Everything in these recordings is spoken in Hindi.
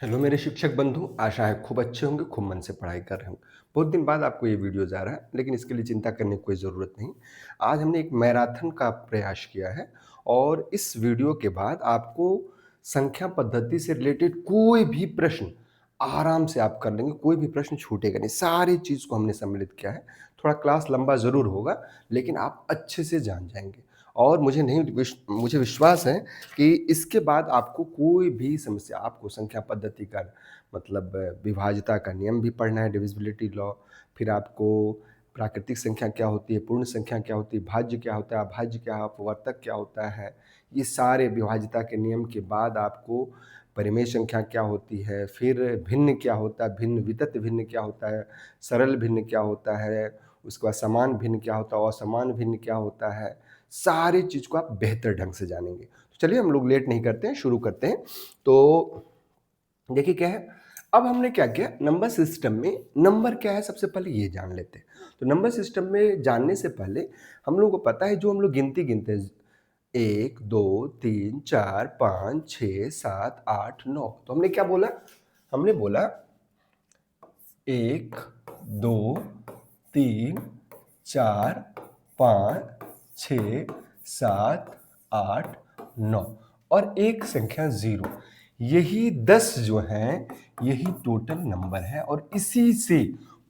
हेलो मेरे शिक्षक बंधु, आशा है खूब अच्छे होंगे, खूब मन से पढ़ाई कर रहे होंगे। बहुत दिन बाद आपको ये वीडियो जा रहा है, लेकिन इसके लिए चिंता करने की कोई ज़रूरत नहीं। आज हमने एक मैराथन का प्रयास किया है और इस वीडियो के बाद आपको संख्या पद्धति से रिलेटेड कोई भी प्रश्न आराम से आप कर लेंगे, कोई भी प्रश्न छूटेगा नहीं। सारी चीज़ को हमने सम्मिलित किया है। थोड़ा क्लास लंबा ज़रूर होगा, लेकिन आप अच्छे से जान जाएँगे और मुझे विश्वास है कि इसके बाद आपको कोई भी समस्या आपको संख्या पद्धति का मतलब विभाज्यता का नियम भी पढ़ना है, डिविजिबिलिटी लॉ, फिर आपको प्राकृतिक संख्या क्या होती है, पूर्ण संख्या क्या होती है, भाज्य क्या होता है, अभाज्य क्या है, अपवर्तक क्या होता है। ये सारे विभाज्यता के नियम के बाद आपको परिमेय संख्या क्या होती है, फिर भिन्न क्या होता है, भिन्न वितत भिन्न क्या होता है, सरल भिन्न क्या होता है, उसके बाद समान भिन्न क्या होता है, असमान भिन्न क्या होता है। सारी चीज़ को आप बेहतर ढंग से जानेंगे। तो चलिए हम लोग लेट नहीं करते हैं, शुरू करते हैं। तो देखिए क्या है, अब हमने क्या किया, नंबर सिस्टम में नंबर क्या है सबसे पहले ये जान लेते हैं। तो नंबर सिस्टम में जानने से पहले हम लोग को पता है जो हम लोग गिनती गिनते हैं 1, 2, 3, 4, 5, 6, 7, 8, 9। तो हमने क्या बोला, हमने बोला 1, 2, 3, 4, 5, 6, 7, 8, 9 और एक संख्या 0। यही 10 जो हैं यही टोटल नंबर है और इसी से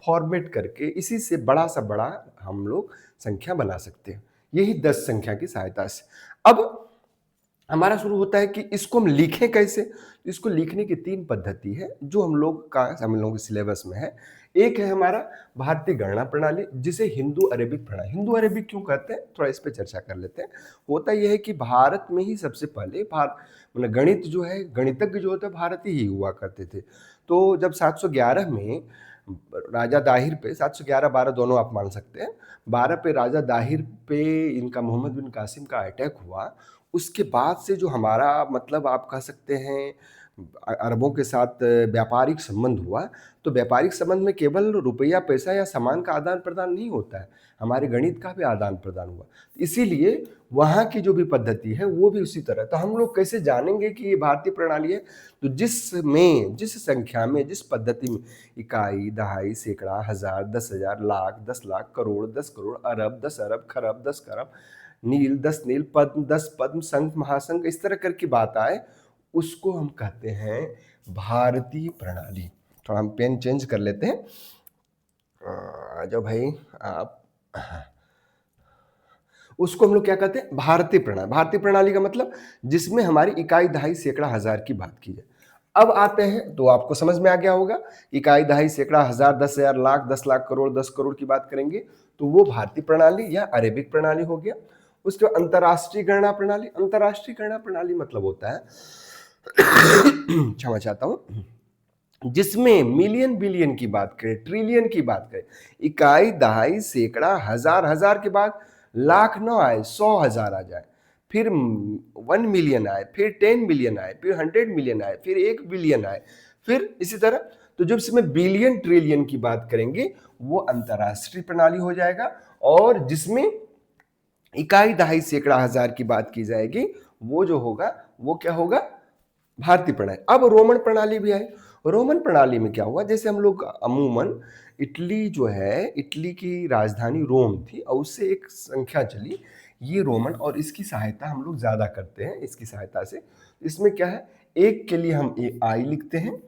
फॉर्मेट करके इसी से बड़ा सा बड़ा हम लोग संख्या बना सकते हैं, यही 10 संख्या की सहायता से। अब हमारा शुरू होता है कि इसको हम लिखें कैसे। इसको लिखने की 3 पद्धति है जो हम लोगों के सिलेबस में है। एक है हमारा भारतीय गणना प्रणाली, जिसे हिंदू अरेबिक प्रणाली, हिंदू अरेबिक क्यों कहते हैं, थोड़ा इस पे चर्चा कर लेते हैं। होता यह है कि भारत में ही सबसे पहले मतलब गणित जो है, गणितज्ञ जो होता है भारतीय ही हुआ करते थे। तो जब 711 में राजा दाहिर पे, 711 12 दोनों आप मान सकते हैं, 12 पे राजा दाहिर पे इनका मोहम्मद बिन कासिम का अटैक हुआ। उसके बाद से जो हमारा मतलब आप कह सकते हैं अरबों के साथ व्यापारिक संबंध हुआ। तो व्यापारिक संबंध में केवल रुपया पैसा या सामान का आदान प्रदान नहीं होता है, हमारे गणित का भी आदान प्रदान हुआ। इसीलिए वहाँ की जो भी पद्धति है वो भी उसी तरह। तो हम लोग कैसे जानेंगे कि ये भारतीय प्रणाली है, तो जिस संख्या में, जिस पद्धति में इकाई, दहाई, सैकड़ा, हजार, 10,000, लाख, 10 लाख, करोड़, 10 करोड़, अरब, 10 अरब, खरब, 10 खरब, नील, 10 नील, पद्म, 10 पद्म, संख, महासंख, इस तरह करके बात आए, उसको हम कहते हैं भारतीय प्रणाली। थोड़ा हम पेन चेंज कर लेते हैं। आ जाओ भाई आप। उसको हम लोग क्या कहते हैं, भारतीय प्रणाली। भारतीय प्रणाली का मतलब जिसमें हमारी इकाई, दहाई, सैकड़ा, हजार की बात की जाए। अब आते हैं तो आपको समझ में आ गया होगा, इकाई, दहाई, सैकड़ा, हजार, 10,000, लाख, 10 लाख, करोड़, 10 करोड़ की बात करेंगे तो वो भारतीय प्रणाली या अरेबिक प्रणाली हो गया। उसके बाद अंतरराष्ट्रीय गणना प्रणाली। अंतरराष्ट्रीय गणना प्रणाली मतलब होता है क्षमा चाहता हूं, जिसमें मिलियन बिलियन की बात करें, ट्रिलियन की बात करें, इकाई, दहाई, सैकड़ा, हजार, हजार के बाद लाख न आए, 100,000 आ जाए, फिर 1 मिलियन आए, फिर 10 मिलियन आए, फिर 100 मिलियन आए, फिर 1 बिलियन आए, फिर इसी तरह। तो जब इसमें बिलियन ट्रिलियन की बात करेंगे वो अंतरराष्ट्रीय प्रणाली हो जाएगा, और जिसमें इकाई, दहाई, सैकड़ा, हजार की बात की जाएगी वो जो होगा वो क्या होगा, भारतीय प्रणाली। अब रोमन प्रणाली भी आई। रोमन प्रणाली में क्या हुआ, जैसे हम लोग अमूमन इटली जो है, इटली की राजधानी रोम थी और उससे एक संख्या चली, ये रोमन, और इसकी सहायता हम लोग ज्यादा करते हैं इसकी सहायता से। इसमें क्या है, एक के लिए हम आई लिखते हैं,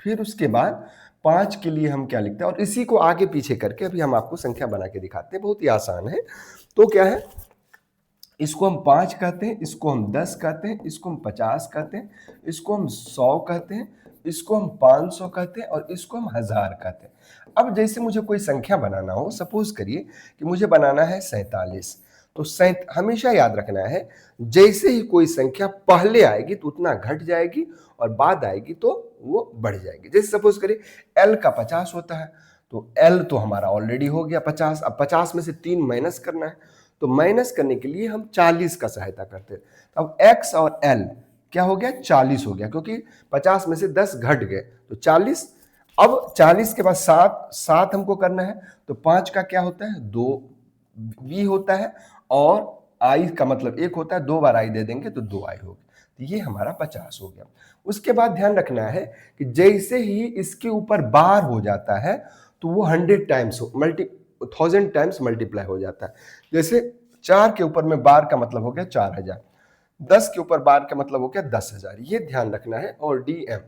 फिर उसके बाद 5 के लिए हम क्या लिखते हैं, और इसी को आगे पीछे करके अभी हम आपको संख्या बना के दिखाते हैं, बहुत ही आसान है। तो क्या है, इसको हम 5 कहते हैं, इसको हम 10 कहते हैं, इसको हम 50 कहते हैं, इसको हम 100 कहते हैं, इसको हम 500 कहते हैं और इसको हम 1000 कहते हैं। अब जैसे मुझे कोई संख्या बनाना हो, सपोज करिए कि मुझे बनाना है 47, तो हमेशा याद रखना है, जैसे ही कोई संख्या पहले आएगी तो उतना घट जाएगी और बाद आएगी तो वो बढ़ जाएगी। जैसे सपोज करिए L का 50 होता है, तो L तो हमारा ऑलरेडी हो गया 50। अब 50 में से 3 माइनस करना है, तो माइनस करने के लिए हम 40 का सहायता करते हैं। अब x और l क्या हो गया, 40 हो गया, क्योंकि 50 में से 10 घट गए तो 40। अब 40 के बाद 7 हमको करना है, तो 5 का क्या होता है, 2 v होता है, और i का मतलब 1 होता है, 2 बार i दे देंगे तो 2 i होगी। तो ये हमारा 50 हो गया। उसके बाद ध्यान रखना है कि जैसे ही इसके ऊपर बार हो जाता है तो वो 100 टाइम्स 1000 टाइम्स मल्टीप्लाई हो जाता है। जैसे 4 के ऊपर में बार का मतलब हो गया 4000, 10 के ऊपर बार का मतलब हो गया 10,000। ये ध्यान रखना है। और DM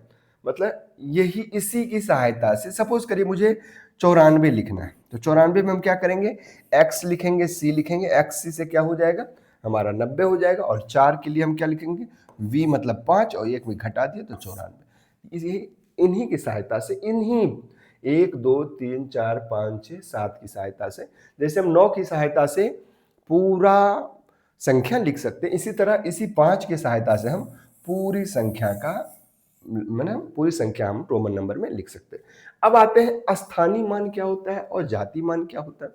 मतलब यही इसी की सहायता से, सपोज करिए मुझे 94 लिखना है, तो 94 में हम क्या करेंगे, x लिखेंगे, c लिखेंगे, xc से क्या हो जाएगा हमारा 90 हो जाएगा। और 4 के लिए हम क्या लिखेंगे, v मतलब 5 और 1 में घटा दिया तो 94। इन्हीं की सहायता से, इन्हीं 1 2 3 4 5 6 7 की सहायता से, जैसे हम 9 की सहायता से पूरा संख्या लिख सकते हैं, इसी तरह इसी 5 की सहायता से हम पूरी संख्या का पूरी संख्या हम रोमन नंबर में लिख सकते हैं। अब आते हैं स्थानीय मान क्या होता है और जाति मान क्या होता है,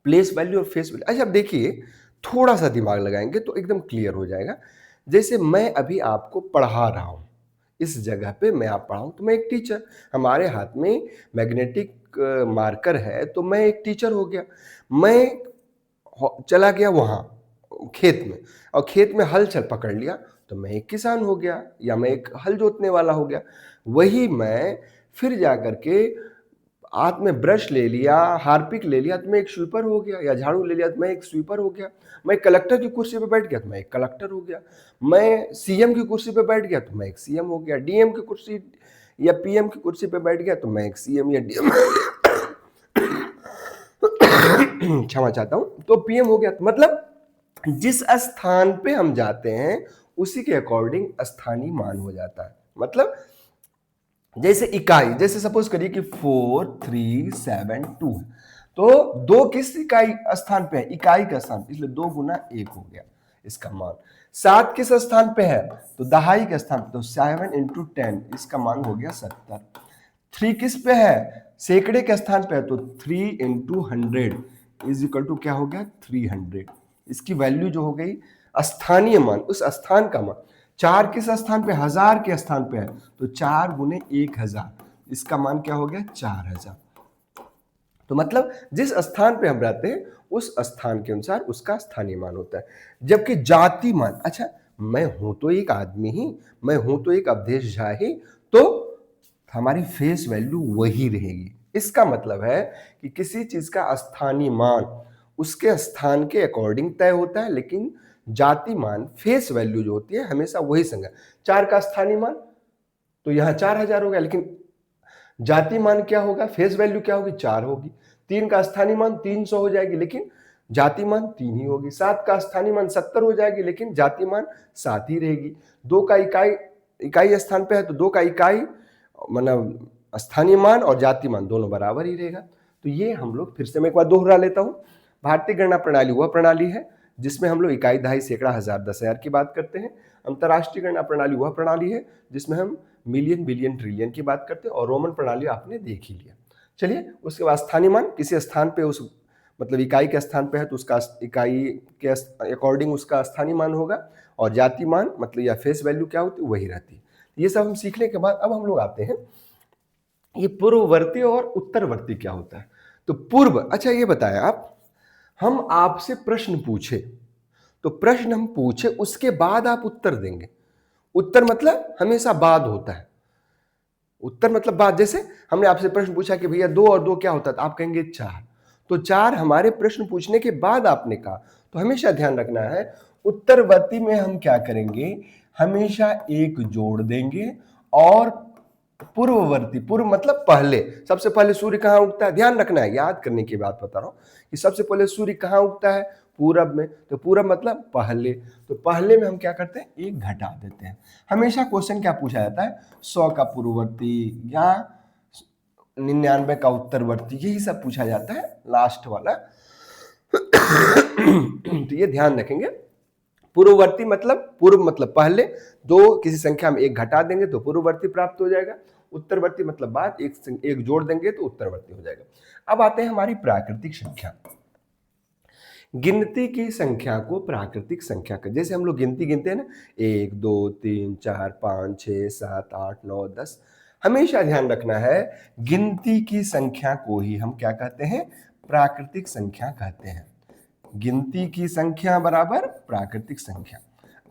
प्लेस वैल्यू और फेस वैल्यू। अच्छा अब देखिए, थोड़ा सा दिमाग लगाएंगे तो एकदम क्लियर हो जाएगा। जैसे मैं अभी आपको पढ़ा रहा हूं, इस जगह पे मैं आप पढ़ाऊं तो मैं एक टीचर, हमारे हाथ में मैग्नेटिक मार्कर है तो मैं एक टीचर हो गया। मैं चला गया वहां खेत में और खेत में हल चल पकड़ लिया तो मैं एक किसान हो गया, या मैं एक हल जोतने वाला हो गया। वही मैं फिर जाकर के हाथ में ब्रश ले लिया, हार्पिक ले लिया तो मैं एक स्वीपर हो गया, या झाड़ू ले लिया तो मैं एक स्वीपर हो गया। मैं कलेक्टर की कुर्सी पे बैठ गया तो मैं एक कलेक्टर हो गया। मैं सीएम की कुर्सी पे बैठ गया तो मैं एक सीएम हो गया। डीएम की कुर्सी या पीएम की कुर्सी पे बैठ गया तो मैं एक सीएम या डीएम क्षमा चाहता हूं, तो पीएम हो गया। तो मतलब जिस स्थान पे हम जाते हैं उसी के अकॉर्डिंग स्थानीय मान हो जाता है। मतलब जैसे इकाई, जैसे सपोज करिए कि 4372 है, तो 2 किस इकाई स्थान पे है, इकाई का स्थान, इसलिए 2 गुना 1 हो गया इसका मान। 7 किस स्थान पे है, तो दहाई के स्थान पे, तो 7 into 10 इसका मान हो गया 70। 3 किस पे है, सैकड़े के स्थान पे है, तो 3 into 100 इज इक्वल टू क्या हो गया 300। इसकी वैल्यू जो हो गई स्थानीय मान, उस स्थान का मान। 4 किस स्थान पे, 1000 के स्थान पे है, तो 4 गुने 1000 इसका मान क्या हो गया 4000। तो मतलब जिस स्थान पे हम रहते हैं उस स्थान के अनुसार उसका स्थानीय मान होता है। जबकि जाति मान, अच्छा मैं हूं तो एक आदमी ही, मैं हूं तो एक अवधेश झा ही, तो हमारी फेस वैल्यू वही रहेगी। इसका मतलब है कि किसी चीज का स्थानीय मान उसके स्थान के अकॉर्डिंग तय होता है, लेकिन जाति मान फेस वैल्यू जो होती है हमेशा वही संज्ञा। 4 का स्थानीय मान तो यहां 4000 हो गया, लेकिन जाति मान क्या होगा, फेस वैल्यू क्या होगी 4 होगी। 3 का स्थानीय मान 300 हो जाएगी, लेकिन जाति मान 3 ही होगी। 7 का स्थानीय मान 70 हो जाएगी, लेकिन जाति मान 7 ही रहेगी। 2 का इकाई स्थान पे है तो 2 का इकाई मतलब स्थानीय मान और जाति मान दोनों बराबर ही रहेगा। तो ये हम लोग फिर से मैं एक बार दोहरा लेता हूं। भारतीय गणना प्रणाली वह प्रणाली है जिसमें हम लोग इकाई, दहाई, सैकड़ा, हजार, 10,000 की बात करते हैं। अंतर्राष्ट्रीय गणना प्रणाली वह प्रणाली है जिसमें हम मिलियन, बिलियन, ट्रिलियन की बात करते हैं, और रोमन प्रणाली आपने देख ही लिया। चलिए उसके बाद स्थानीय मान, किसी स्थान पे उस मतलब इकाई के स्थान पे है तो उसका इकाई के अकॉर्डिंग उसका स्थानीय मान होगा, और जाति मान मतलब या फेस वैल्यू क्या होती है वही रहती है। ये सब हम सीखने के बाद अब हम लोग आते हैं ये पूर्ववर्ती और उत्तरवर्ती क्या होता है। तो पूर्व, अच्छा ये बताया आप, हम आपसे प्रश्न पूछे तो प्रश्न हम पूछे उसके बाद आप उत्तर देंगे। उत्तर मतलब हमेशा बाद होता है, उत्तर मतलब बाद। जैसे हमने आपसे प्रश्न पूछा कि भैया 2 और 2 क्या होता है, तो आप कहेंगे 4, तो 4 हमारे प्रश्न पूछने के बाद आपने कहा। तो हमेशा ध्यान रखना है उत्तरवर्ती में हम क्या करेंगे, हमेशा 1 जोड़ देंगे। और पूर्ववर्ती, पूर्व मतलब पहले, सबसे पहले सूर्य कहां उगता है, ध्यान रखना है, याद करने की बात बता रहा हूं कि सबसे पहले सूर्य कहां उगता है, पूरब में, तो पूरब मतलब पहले। तो पहले में हम क्या करते हैं 1 घटा देते हैं। हमेशा क्वेश्चन क्या पूछा जाता है, 100 का पूर्ववर्ती या 99 का उत्तरवर्ती, यही सब पूछा जाता है लास्ट वाला। तो ये ध्यान रखेंगे, पूर्ववर्ती मतलब पूर्व मतलब पहले, 2 किसी संख्या में 1 घटा देंगे तो पूर्ववर्ती प्राप्त हो जाएगा। उत्तरवर्ती मतलब बाद, एक जोड़ देंगे तो उत्तरवर्ती हो जाएगा। अब आते हैं हमारी प्राकृतिक संख्या। गिनती की संख्या को प्राकृतिक संख्या का, जैसे हम लोग गिनती गिनते हैं ना, 1 2 3 4 5 6 7 8 9 10, हमेशा ध्यान रखना है गिनती की संख्या को ही हम क्या कहते हैं, प्राकृतिक संख्या कहते हैं। गिनती की संख्या बराबर प्राकृतिक संख्या।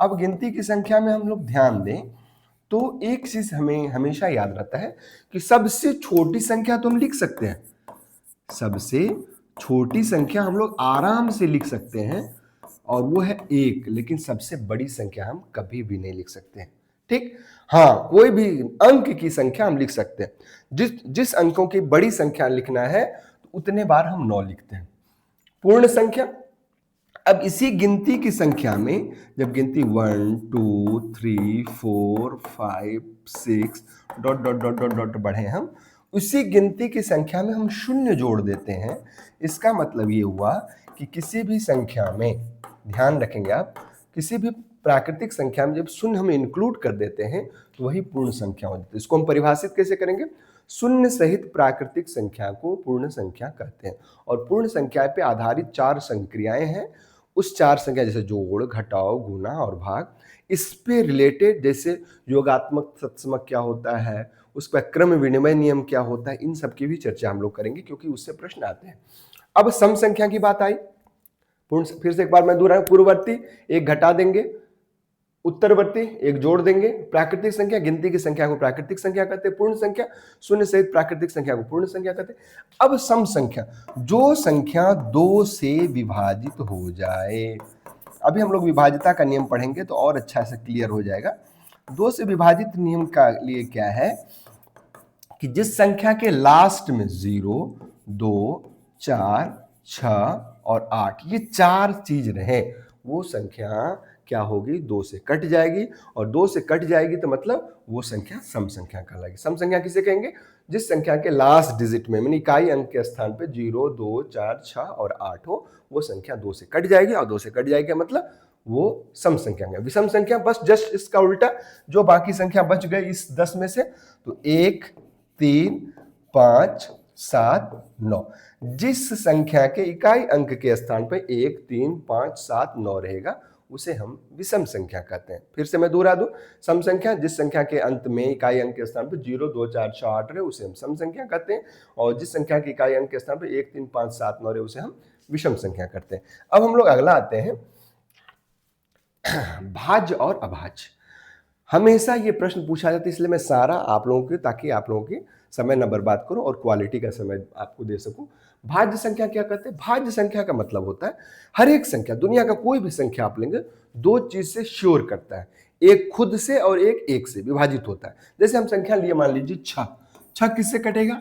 अब गिनती की संख्या में हम लोग ध्यान दें तो एक चीज हमें हमेशा याद रहता है कि सबसे छोटी संख्या तो हम लिख सकते हैं, सबसे छोटी संख्या हम लोग आराम से लिख सकते हैं और वो है 1, लेकिन सबसे बड़ी संख्या हम कभी भी नहीं लिख सकते हैं। ठीक, हाँ, कोई भी अंक की संख्या हम लिख सकते हैं। जिस जिस अंकों की बड़ी संख्या लिखना है उतने बार हम 9 लिखते हैं। पूर्ण संख्या, अब इसी गिनती की संख्या में जब गिनती 1 2 3 4 5 6 dot dot dot dot dot बढ़े, हम उसी गिनती की संख्या में हम शून्य जोड़ देते हैं। इसका मतलब ये हुआ कि किसी भी संख्या में, ध्यान रखेंगे आप, किसी भी प्राकृतिक संख्या में जब शून्य हम इंक्लूड कर देते हैं तो वही पूर्ण संख्या हो जाती है। इसको हम परिभाषित कैसे करेंगे? शून्य सहित प्राकृतिक संख्या को पूर्ण संख्या कहते हैं। और पूर्ण संख्या पे आधारित 4 संक्रियाएं हैं। उस 4 संख्या जैसे जोड़, घटाव, गुणा और भाग, इस पे रिलेटेड जैसे योगात्मक सत्समक क्या होता है, उसका क्रम विनिमय नियम क्या होता है, इन सब की भी चर्चा हम लोग करेंगे क्योंकि उससे प्रश्न आते हैं। अब सम संख्या की बात आई, पूर्ण, फिर से एक बार मैं दोहराऊं, पूर्ववर्ती एक घटा देंगे, उत्तरवर्ती एक जोड़ देंगे। प्राकृतिक संख्या, गिनती की संख्या को प्राकृतिक संख्या कहते हैं। पूर्ण संख्या, शून्य सहित प्राकृतिक संख्या को पूर्ण संख्या कहते हैं। अब सम संख्या, जो संख्या 2 से विभाजित हो जाए। अभी हम लोग विभाजिता का नियम पढ़ेंगे तो और अच्छा से क्लियर हो जाएगा। 2 से विभाजित नियम का लिए क्या है कि जिस संख्या के लास्ट में 0, 2, 4, 6 और 8 ये 4 चीज रहे, वो संख्या क्या होगी? 2 से कट जाएगी। और 2 से कट जाएगी तो मतलब वो संख्या सम संख्या कहलाएगी। सम संख्या किसे कहेंगे? जिस संख्या के लास्ट डिजिट में, यानी इकाई अंक के स्थान पे 0, 2, 4, 6 और 8 हो, वो संख्या 2 से कट जाएगी। और 2 से कट जाएगी मतलब वो सम संख्या है। विषम संख्या बस जस्ट इसका उल्टा, जो बाकी संख्या बच गई इस 10 में से, तो 1, 3, 5, 7, 9, जिस संख्या के इकाई अंक के स्थान पर 1, 3, 5, 7, 9 रहेगा उसे हम विषम संख्या कहते हैं। फिर से मैं दोहरा दूं, सम संख्या जिस संख्या के अंत में इकाई अंक के स्थान पर 0, 2, 4, 6, 8 रहे उसे हम सम संख्या कहते हैं। और जिस संख्या की इकाई अंक के स्थान पर 1, 3, 5, 7, 9 रहे उसे हम विषम संख्या करते हैं। अब हम लोग अगला आते हैं, भाज्य और अभाज्य। हमेशा ये प्रश्न पूछा जाता है, इसलिए मैं सारा आप लोगों के, ताकि आप लोगों के समय न बर्बाद करूं और क्वालिटी का समय आपको दे सकूं। भाज्य संख्या क्या कहते हैं? भाज्य संख्या का मतलब होता है हर एक संख्या, दुनिया का कोई भी संख्या आप लेंगे, 2 चीज से श्योर करता है, एक खुद से और एक से विभाजित होता है। जैसे हम संख्या लिए, मान लीजिए 6, 6 किससे कटेगा?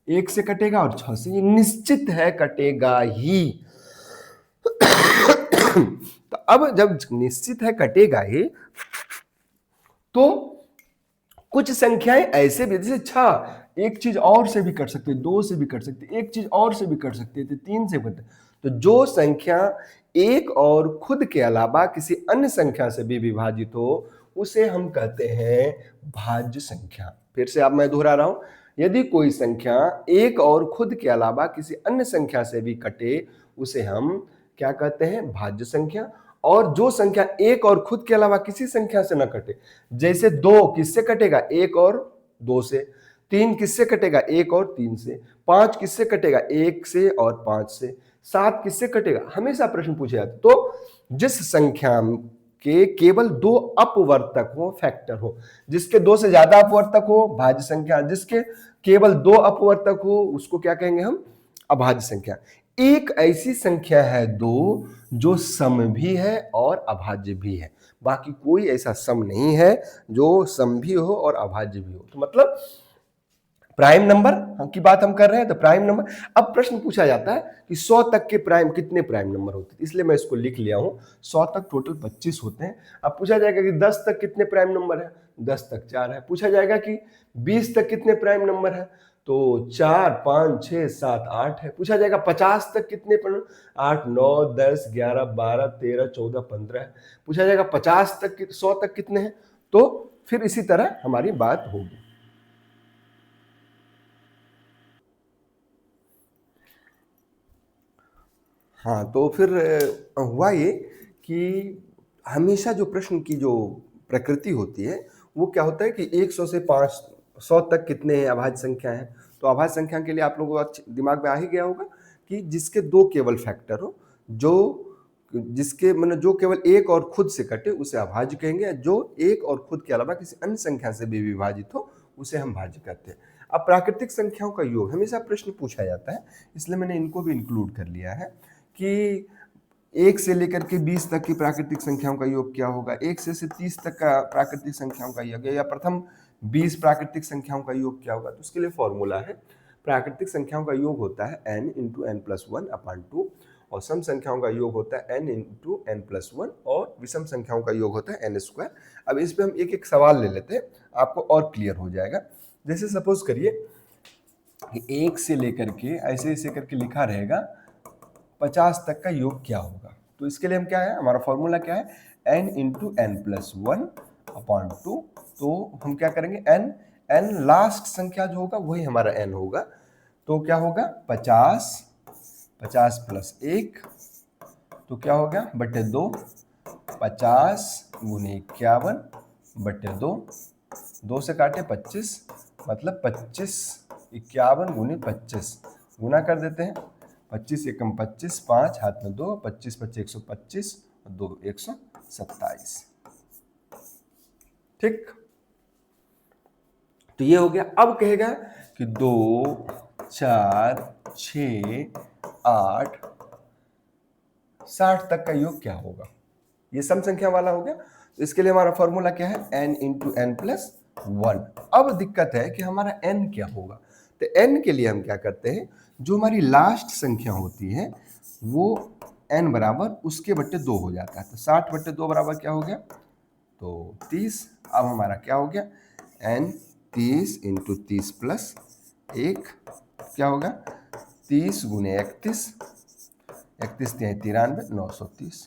1 से कटेगा और 6 से, ये निश्चित है कटेगा ही। तो अब जब निश्चित है कटेगा ही, तो कुछ संख्याएं ऐसे भी, जैसे 6 एक चीज और से भी कट सकते, 2 से भी कट सकते, एक चीज और से भी कट सकते थे, 3 से भी कट। तो जो संख्या एक और खुद के अलावा किसी अन्य संख्या से भी विभाजित हो उसे हम कहते हैं भाज्य संख्या। फिर से अब मैं दोहरा रहा हूं, यदि कोई संख्या एक और खुद के अलावा किसी अन्य संख्या से भी कटे उसे हम क्या कहते हैं? भाज्य संख्या। और जो संख्या एक और खुद के अलावा किसी संख्या से न कटे, जैसे 2 किससे कटेगा? 1 और 2 से। 3 किससे कटेगा? 1 और 3 से। 5 किससे कटेगा? 1 से और 5 से। 7 किससे कटेगा? हमेशा प्रश्न पूछे जाते। तो जिस संख्या के केवल 2 अपवर्तक हो, फैक्टर हो, जिसके 2 से ज्यादा अपवर्तक हो भाज्य संख्या, जिसके केवल 2 अपवर्तक हो उसको क्या कहेंगे हम? अभाज्य संख्या। एक ऐसी संख्या है 2 जो सम भी है और अभाज्य भी है, बाकी कोई ऐसा सम नहीं है जो सम भी हो और अभाज्य भी हो। तो मतलब प्राइम नंबर की बात हम कर रहे हैं, तो प्राइम नंबर। अब प्रश्न पूछा जाता है कि 100 तक के प्राइम कितने प्राइम नंबर होते हैं, इसलिए मैं इसको लिख लिया हूं। 100 तक टोटल 25 होते हैं। अब पूछा जाएगा कि 10 तक कितने प्राइम नंबर है? 10 तक 4 है। पूछा जाएगा कि 20 तक कितने प्राइम नंबर है? तो 4, 5, 6, 7, 8 है। पूछा जाएगा 50 तक कितने प्राइम? 8, 9, 10, 11, 12, 13, 14, 15 है। पूछा जाएगा 50 तक, 100 तक कितने हैं? तो फिर इसी तरह हमारी बात होगी। हाँ, तो फिर हुआ ये कि हमेशा जो प्रश्न की जो प्रकृति होती है वो क्या होता है कि 100 से 500 तक कितने अभाज्य संख्या है। तो अभाज्य संख्या के लिए आप लोगों को दिमाग में आ ही गया होगा कि जिसके 2 केवल फैक्टर हो, जो जिसके मतलब जो केवल एक और खुद से कटे उसे अभाज्य कहेंगे, जो एक और खुद के अलावा किसी अन्य संख्या से भी विभाजित हो उसे हम भाज्य कहते हैं। अब प्राकृतिक संख्याओं का योग हमेशा प्रश्न पूछा जाता है, इसलिए मैंने इनको भी इंक्लूड कर लिया है कि 1 से लेकर के 20 तक की प्राकृतिक संख्याओं का योग क्या होगा, 1 से 30 तक का प्राकृतिक संख्याओं का योग, या प्रथम 20 प्राकृतिक संख्याओं का योग क्या होगा। तो उसके लिए फॉर्मूला है, प्राकृतिक संख्याओं का योग होता है n × n+1/2, और सम संख्याओं का योग होता है n × n+1, और विषम संख्याओं का योग होता है n²। अब इस पे हम एक एक सवाल ले लेते हैं, आपको और क्लियर हो जाएगा। जैसे सपोज करिए कि 1 से लेकर के ऐसे ऐसे करके लिखा रहेगा 50 तक का योग क्या होगा। तो इसके लिए हम क्या है, हमारा फॉर्मूला क्या है, n × n+1/2। तो हम क्या करेंगे, n लास्ट संख्या जो होगा वही हमारा n होगा। तो क्या होगा, 50 + 1 तो क्या हो गया, बटे 2, 50 × 51/2, 2 से काटे 25, मतलब 25, 51 × 25 गुना कर देते हैं, 25 एकम 25, 5 हाथ में 2, 25 × 5 125, 2 127। ठीक, तो ये हो गया। अब कहेगा कि 2 4 6 8 60 तक का योग क्या होगा। ये सम संख्या वाला हो गया। तो इसके लिए हमारा फॉर्मूला क्या है, n × n+1। अब दिक्कत है कि हमारा n क्या होगा। तो n के लिए हम क्या करते हैं, जो हमारी लास्ट संख्या होती है वो n बराबर उसके बट्टे 2 हो जाता है। तो 60/2 बराबर क्या हो गया, तो 30। अब हमारा क्या हो गया, n 30 × 30 + 1 क्या होगा, 30 × 31, 31 × 93, 930।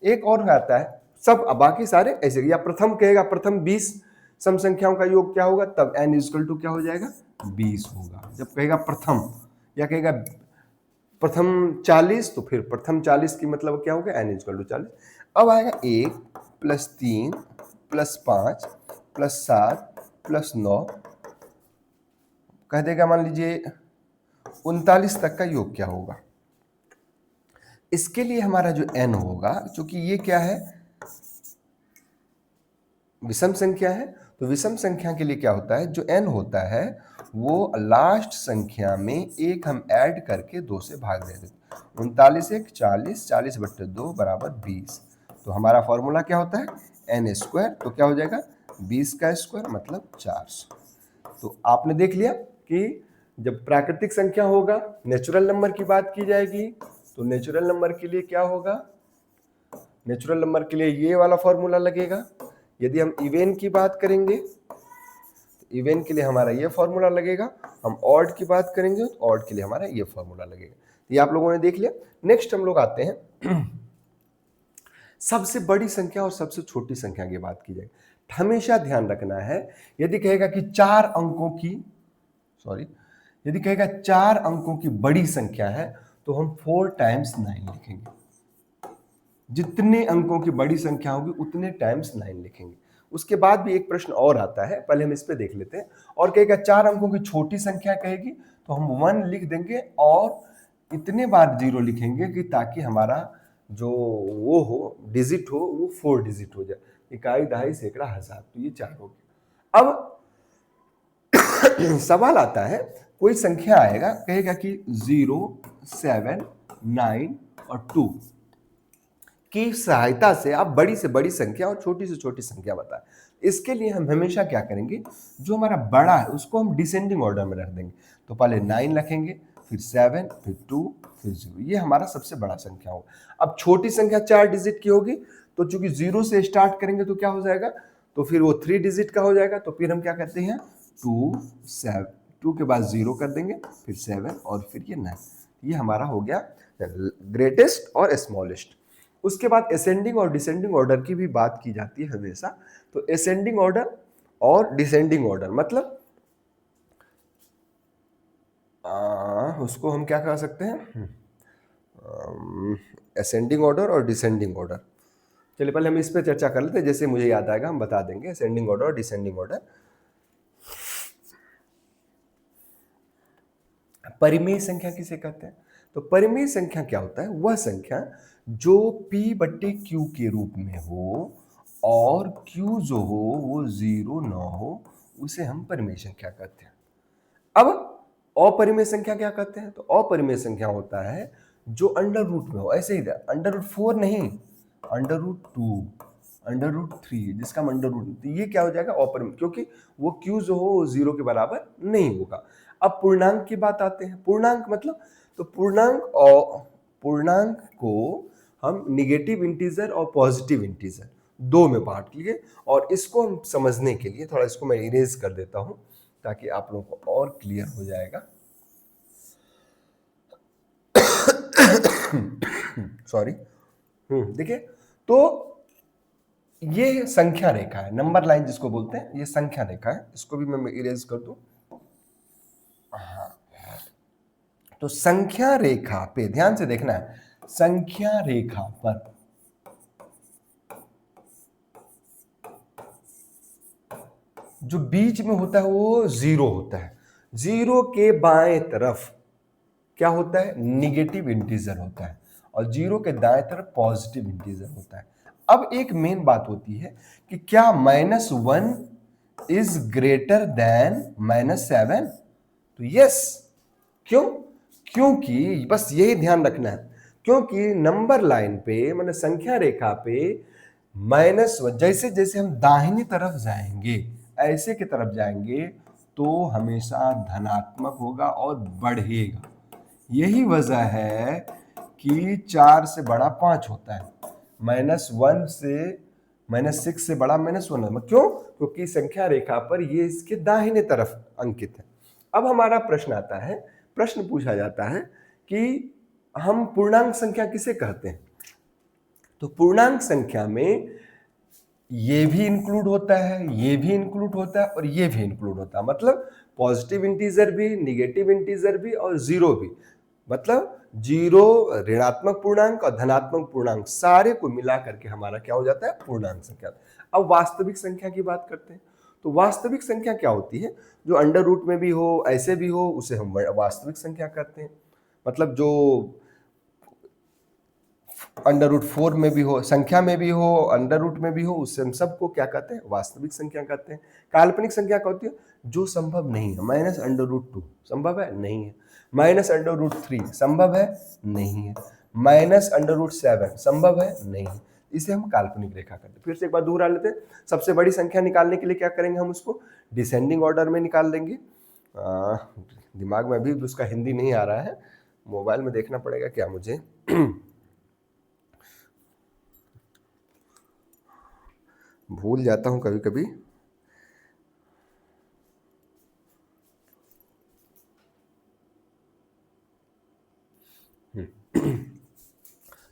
एक और आता है, सब बाकी सारे ऐसे, या प्रथम कहेगा प्रथम 20 सम संख्याओं का योग क्या होगा, तब n = क्या हो जाएगा, 20 होगा। जब कहेगा प्रथम, या कहेगा प्रथम 40, तो फिर प्रथम 40 की मतलब क्या होगा, n = 40। अब आएगा 1 + 3 + 5 + 7 + 9, कह देगा मान लीजिए 39 तक का योग क्या होगा। इसके लिए हमारा जो n होगा, क्योंकि ये क्या है, विषम संख्या है, तो विषम संख्या के लिए क्या होता है, जो n होता है वो लास्ट संख्या में एक हम ऐड करके 2 से भाग दे देते। 39 × 1 40, 40/2 = 20। तो हमारा फॉर्मूला क्या होता है, n²। तो क्या हो जाएगा, 20 का स्क्वायर मतलब 400। तो आपने देख लिया कि जब प्राकृतिक संख्या होगा, नेचुरल नंबर की बात की जाएगी, तो नेचुरल नंबर के लिए क्या होगा, नेचुरल नंबर के लिए ये वाला फॉर्मूला लगेगा। यदि हम इवन की बात करेंगे तो इवन के लिए हमारा ये फॉर्मूला लगेगा। हम ऑड की बात करेंगे तो ऑड के लिए हमारा ये फॉर्मूला लगेगा। ये आप लोगों ने देख लिया। नेक्स्ट हम लोग आते हैं सबसे बड़ी संख्या और सबसे छोटी संख्या की बात की जाए। हमेशा ध्यान रखना है, यदि कहेगा कि 4 अंकों की, यदि कहेगा 4 अंकों की बड़ी संख्या है तो हम 4 × 9 लिखेंगे। जितने अंकों की बड़ी संख्या होगी उतने टाइम्स 9 लिखेंगे। उसके बाद भी एक प्रश्न और आता है, पहले हम इस पे देख लेते हैं। और कहेगा 4 अंकों की छोटी संख्या कहेगी तो हम 1 लिख देंगे और इतने बार 0 लिखेंगे कि ताकि हमारा जो वो हो डिजिट हो वो 4 डिजिट हो जाए, इकाई, दहाई, सैकड़ा, हजार। तो ये 4 हो गए। अब सवाल आता है, कोई संख्या आएगा, कहेगा कि 0 7 9 और 2 की सहायता से आप बड़ी से बड़ी संख्या और छोटी से छोटी संख्या बताएं। इसके लिए हम हमेशा क्या करेंगे, जो हमारा बड़ा है उसको हम डिसेंडिंग ऑर्डर में रख देंगे। तो पहले 9 रखेंगे, फिर 7, फिर 2, फिर 0। ये हमारा सबसे बड़ा संख्या होगा। अब छोटी संख्या 4 डिजिट की होगी, तो चूंकि 0 से स्टार्ट करेंगे तो क्या हो जाएगा, तो फिर वो 3 डिजिट का हो जाएगा। तो फिर हम क्या करते हैं, 2 7, 2 के बाद 0 कर देंगे, फिर 7 और फिर ये 9। ये हमारा हो गया ग्रेटेस्ट और स्मॉलेस्ट। उसके बाद असेंडिंग और डिसेंडिंग ऑर्डर की भी बात की जाती है हमेशा। तो असेंडिंग ऑर्डर और डिसेंडिंग ऑर्डर मतलब उसको हम क्या कह सकते हैं, असेंडिंग ऑर्डर और डिसेंडिंग ऑर्डर। चलिए पहले हम इस पे चर्चा कर लेते हैं, जैसे मुझे याद आएगा हम बता देंगे असेंडिंग ऑर्डर और डिसेंडिंग ऑर्डर। परिमेय संख्या किसे कहते हैं, तो परिमेय संख्या क्या होता है, वह संख्या जो p बट्टे q के रूप में हो और q जो हो वो 0 ना हो, उसे हम परिमेय संख्या कहते हैं। अब अपरिमेय संख्या क्या कहते हैं? तो अपरिमेय संख्या होता है जो अंडर रूट में हो, ऐसे ही अंडर रूट 4 नहीं, अंडर रूट 2, अंडर रूट 3, जिसका अंडर रूट, तो ये क्या हो जाएगा? अपरिमेय, क्योंकि वो q जो हो वो 0 के बराबर नहीं होगा। अब पूर्णांक की बात आते हैं। पूर्णांक मतलब, तो पूर्णांक को हम निगेटिव इंटीजर और पॉजिटिव इंटीजर दो में बांट लिए, और इसको हम समझने के लिए थोड़ा इसको मैं इरेज कर देता हूं ताकि आप लोगों को और क्लियर हो जाएगा। सॉरी। देखिए, तो ये संख्या रेखा है, नंबर लाइन जिसको बोलते हैं, ये संख्या रेखा है। इसको भी मैं इरेज कर दूं। हाँ, तो संख्या रेखा पे ध्यान से देखना है। संख्या रेखा पर जो बीच में होता है वो 0 होता है। 0 के बाएं तरफ क्या होता है? निगेटिव इंटीजर होता है, और 0 के दाएं तरफ पॉजिटिव इंटीजर होता है। अब एक मेन बात होती है कि क्या -1 इज ग्रेटर देन -7? तो यस। क्यों? क्योंकि बस यही ध्यान रखना है, क्योंकि नंबर लाइन पे, मतलब संख्या रेखा पे -1, जैसे जैसे हम दाहिनी तरफ जाएंगे, ऐसे की तरफ जाएंगे, तो हमेशा धनात्मक होगा और बढ़ेगा। यही वजह है कि 4 से बड़ा 5 होता है, -1 से -6 से बड़ा -1। क्यों? क्योंकि संख्या रेखा पर ये इसके दाहिने तरफ अंकित है। अब हमारा प्रश्न आता है, प्रश्न पूछा जाता है कि हम पूर्णांक संख्या किसे कहते हैं? तो पूर्णांक संख्या में ये भी इंक्लूड होता है, ये भी इंक्लूड होता है, और ये भी इंक्लूड होता है। मतलब पॉजिटिव इंटीजर भी, निगेटिव इंटीजर भी, और 0 भी। मतलब 0, ऋणात्मक पूर्णांक और धनात्मक पूर्णांक, सारे को मिला करके हमारा क्या हो जाता है? पूर्णांक संख्या। अब वास्तविक संख्या की बात करते हैं। तो वास्तविक संख्या क्या होती है? जो अंडर रूट में भी हो, ऐसे भी हो, उसे हम वास्तविक संख्या कहते हैं। मतलब जो अंडर रूट 4 में भी हो, संख्या में भी हो, अंडर रूट में भी हो, उससे हम सबको क्या कहते हैं? वास्तविक संख्या कहते हैं। काल्पनिक संख्या क्या होती है? जो संभव नहीं है। -√2 संभव है? नहीं है। -√3 संभव है? नहीं है। -√7 संभव है? नहीं है। इसे हम काल्पनिक रेखा करते हैं। फिर से एक बार दोहरा लेते हैं। सबसे बड़ी संख्या निकालने के लिए क्या करेंगे? हम उसको डिसेंडिंग ऑर्डर में निकाल देंगे। दिमाग में अभी उसका हिंदी नहीं आ रहा है, मोबाइल में देखना पड़ेगा क्या मुझे। भूल जाता हूं कभी कभी।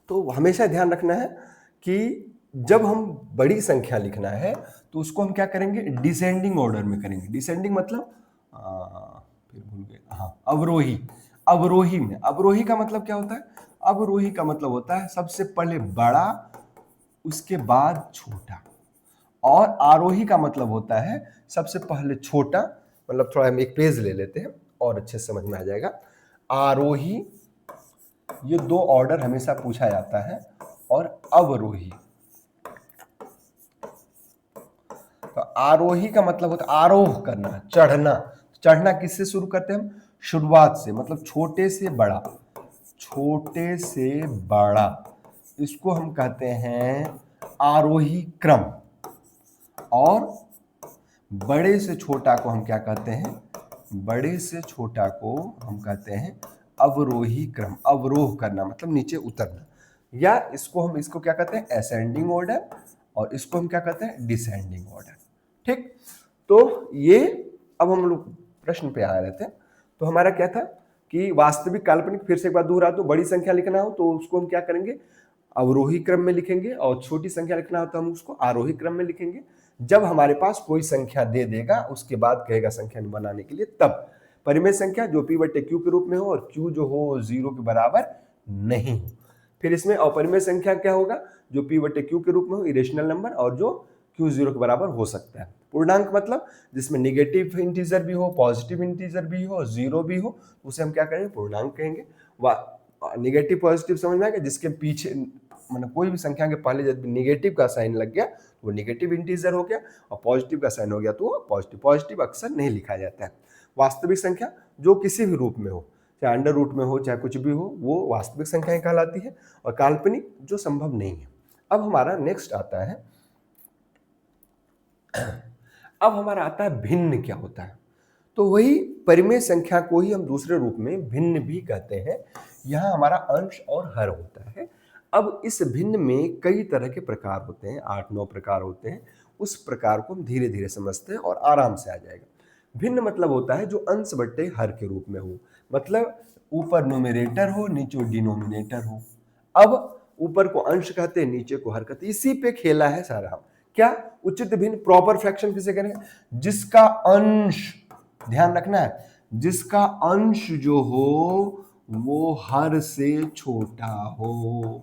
तो हमेशा ध्यान रखना है कि जब हम बड़ी संख्या लिखना है तो उसको हम क्या करेंगे? डिसेंडिंग ऑर्डर में करेंगे। डिसेंडिंग मतलब फिर भूल गए, हाँ, अवरोही। अवरोही में, अवरोही का मतलब क्या होता है? अवरोही का मतलब होता है सबसे पहले बड़ा, उसके बाद छोटा। और आरोही का मतलब होता है सबसे पहले छोटा। मतलब थोड़ा हम एक पेज ले लेते हैं और अच्छे से समझ में आ जाएगा। आरोही, ये दो ऑर्डर हमेशा पूछा जाता है, और अवरोही। तो आरोही का मतलब होता है आरोह करना, चढ़ना। चढ़ना किससे शुरू करते हैं हम? शुरुआत से, मतलब छोटे से बड़ा, छोटे से बड़ा, इसको हम कहते हैं आरोही क्रम। और बड़े से छोटा को हम क्या कहते हैं? बड़े से छोटा को हम कहते हैं अवरोही क्रम। अवरोह करना मतलब नीचे उतरना, या इसको क्या कहते हैं? असेंडिंग ऑर्डर, और इसको हम क्या कहते हैं? Descending order. ठीक, तो ये अब हम लोग प्रश्न पे आ रहे थे। तो हमारा क्या था कि वास्तविक काल्पनिक, फिर से एक बार दोहरा दो, बड़ी संख्या लिखना हो तो उसको हम क्या करेंगे? अवरोही क्रम में लिखेंगे, और छोटी संख्या लिखना हो तो हम उसको आरोही क्रम में लिखेंगे। जब हमारे पास कोई संख्या दे देगा, उसके बाद कहेगा संख्या बनाने के लिए, तब परिमेय संख्या जो p बटे q के रूप में हो, और q जो हो 0 के बराबर नहीं हो। फिर इसमें अपरिमेय संख्या क्या होगा? जो p बटे q के रूप में हो, इरेशनल नंबर, और जो q 0 के बराबर हो सकता है। पूर्णांक मतलब जिसमें निगेटिव इंटीजर भी हो, पॉजिटिव इंटीजर भी हो, 0 भी हो, उसे हम क्या करेंगे? पूर्णांक कहेंगे। निगेटिव पॉजिटिव समझ में आएगा, जिसके पीछे मतलब कोई भी संख्या के पहले जब निगेटिव का साइन लग गया तो वो निगेटिव इंटीजर हो गया, और पॉजिटिव का साइन हो गया तो वो पॉजिटिव। पॉजिटिव अक्सर नहीं लिखा जाता है। वास्तविक संख्या जो किसी भी रूप में हो, चाहे अंडर रूट में हो चाहे कुछ भी हो, वो वास्तविक संख्याएं कहलाती है, और काल्पनिक जो संभव नहीं है। अब हमारा नेक्स्ट आता है, अब हमारा आता है भिन्न क्या होता है। तो वही परिमेय संख्या को ही हम दूसरे रूप में भिन्न भी कहते हैं। यहाँ हमारा अंश और हर होता है। अब इस भिन्न में कई तरह के प्रकार होते हैं, 8-9 प्रकार होते हैं। उस प्रकार को हम धीरे धीरे समझते हैं और आराम से आ जाएगा। भिन्न मतलब होता है जो अंश बट्टे हर के रूप में हो, मतलब ऊपर न्यूमरेटर हो नीचे डिनोमिनेटर हो। अब ऊपर को अंश कहते हैं, नीचे को हर कहते हैं। इसी पे खेला है सारा। क्या उचित भिन्न प्रॉपर फ्रैक्शन किसे करेंगे, जिसका अंश, ध्यान रखना है, जिसका अंश जो हो वो हर से छोटा हो।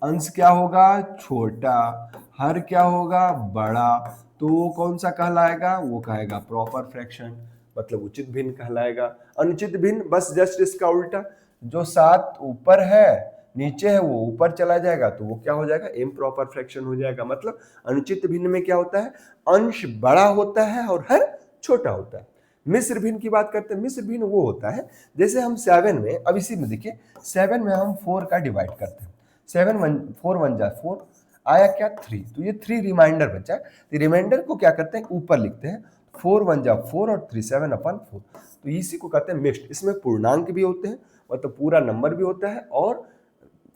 अंश क्या होगा, छोटा, हर क्या होगा, बड़ा, तो वो कौन सा कहलाएगा, वो कहेगा प्रॉपर फ्रैक्शन, मतलब उचित भिन्न कहलाएगा। अनुचित भिन्न बस जस्ट इसका उल्टा, जो 7 ऊपर है नीचे है वो ऊपर चला जाएगा तो वो क्या हो जाएगा, इम्प्रॉपर फ्रैक्शन हो जाएगा। मतलब अनुचित भिन्न में क्या होता है, अंश बड़ा होता है और हर छोटा होता है। मिश्र भिन्न की बात करते हैं। मिश्र भिन्न वो होता है जैसे हम 7 में, अब इसी में देखिए 7 में हम 4 का डिवाइड करते हैं। 4 1 जा 4 आया क्या 3, तो ये 3 रिमाइंडर बचा। तो रिमाइंडर को क्या करते हैं, ऊपर लिखते हैं, 4 1 जा 4 और 3 7/4। तो इसी को कहते हैं मिक्स्ड। इसमें पूर्णांक भी होते हैं, मतलब पूरा नंबर भी होता है और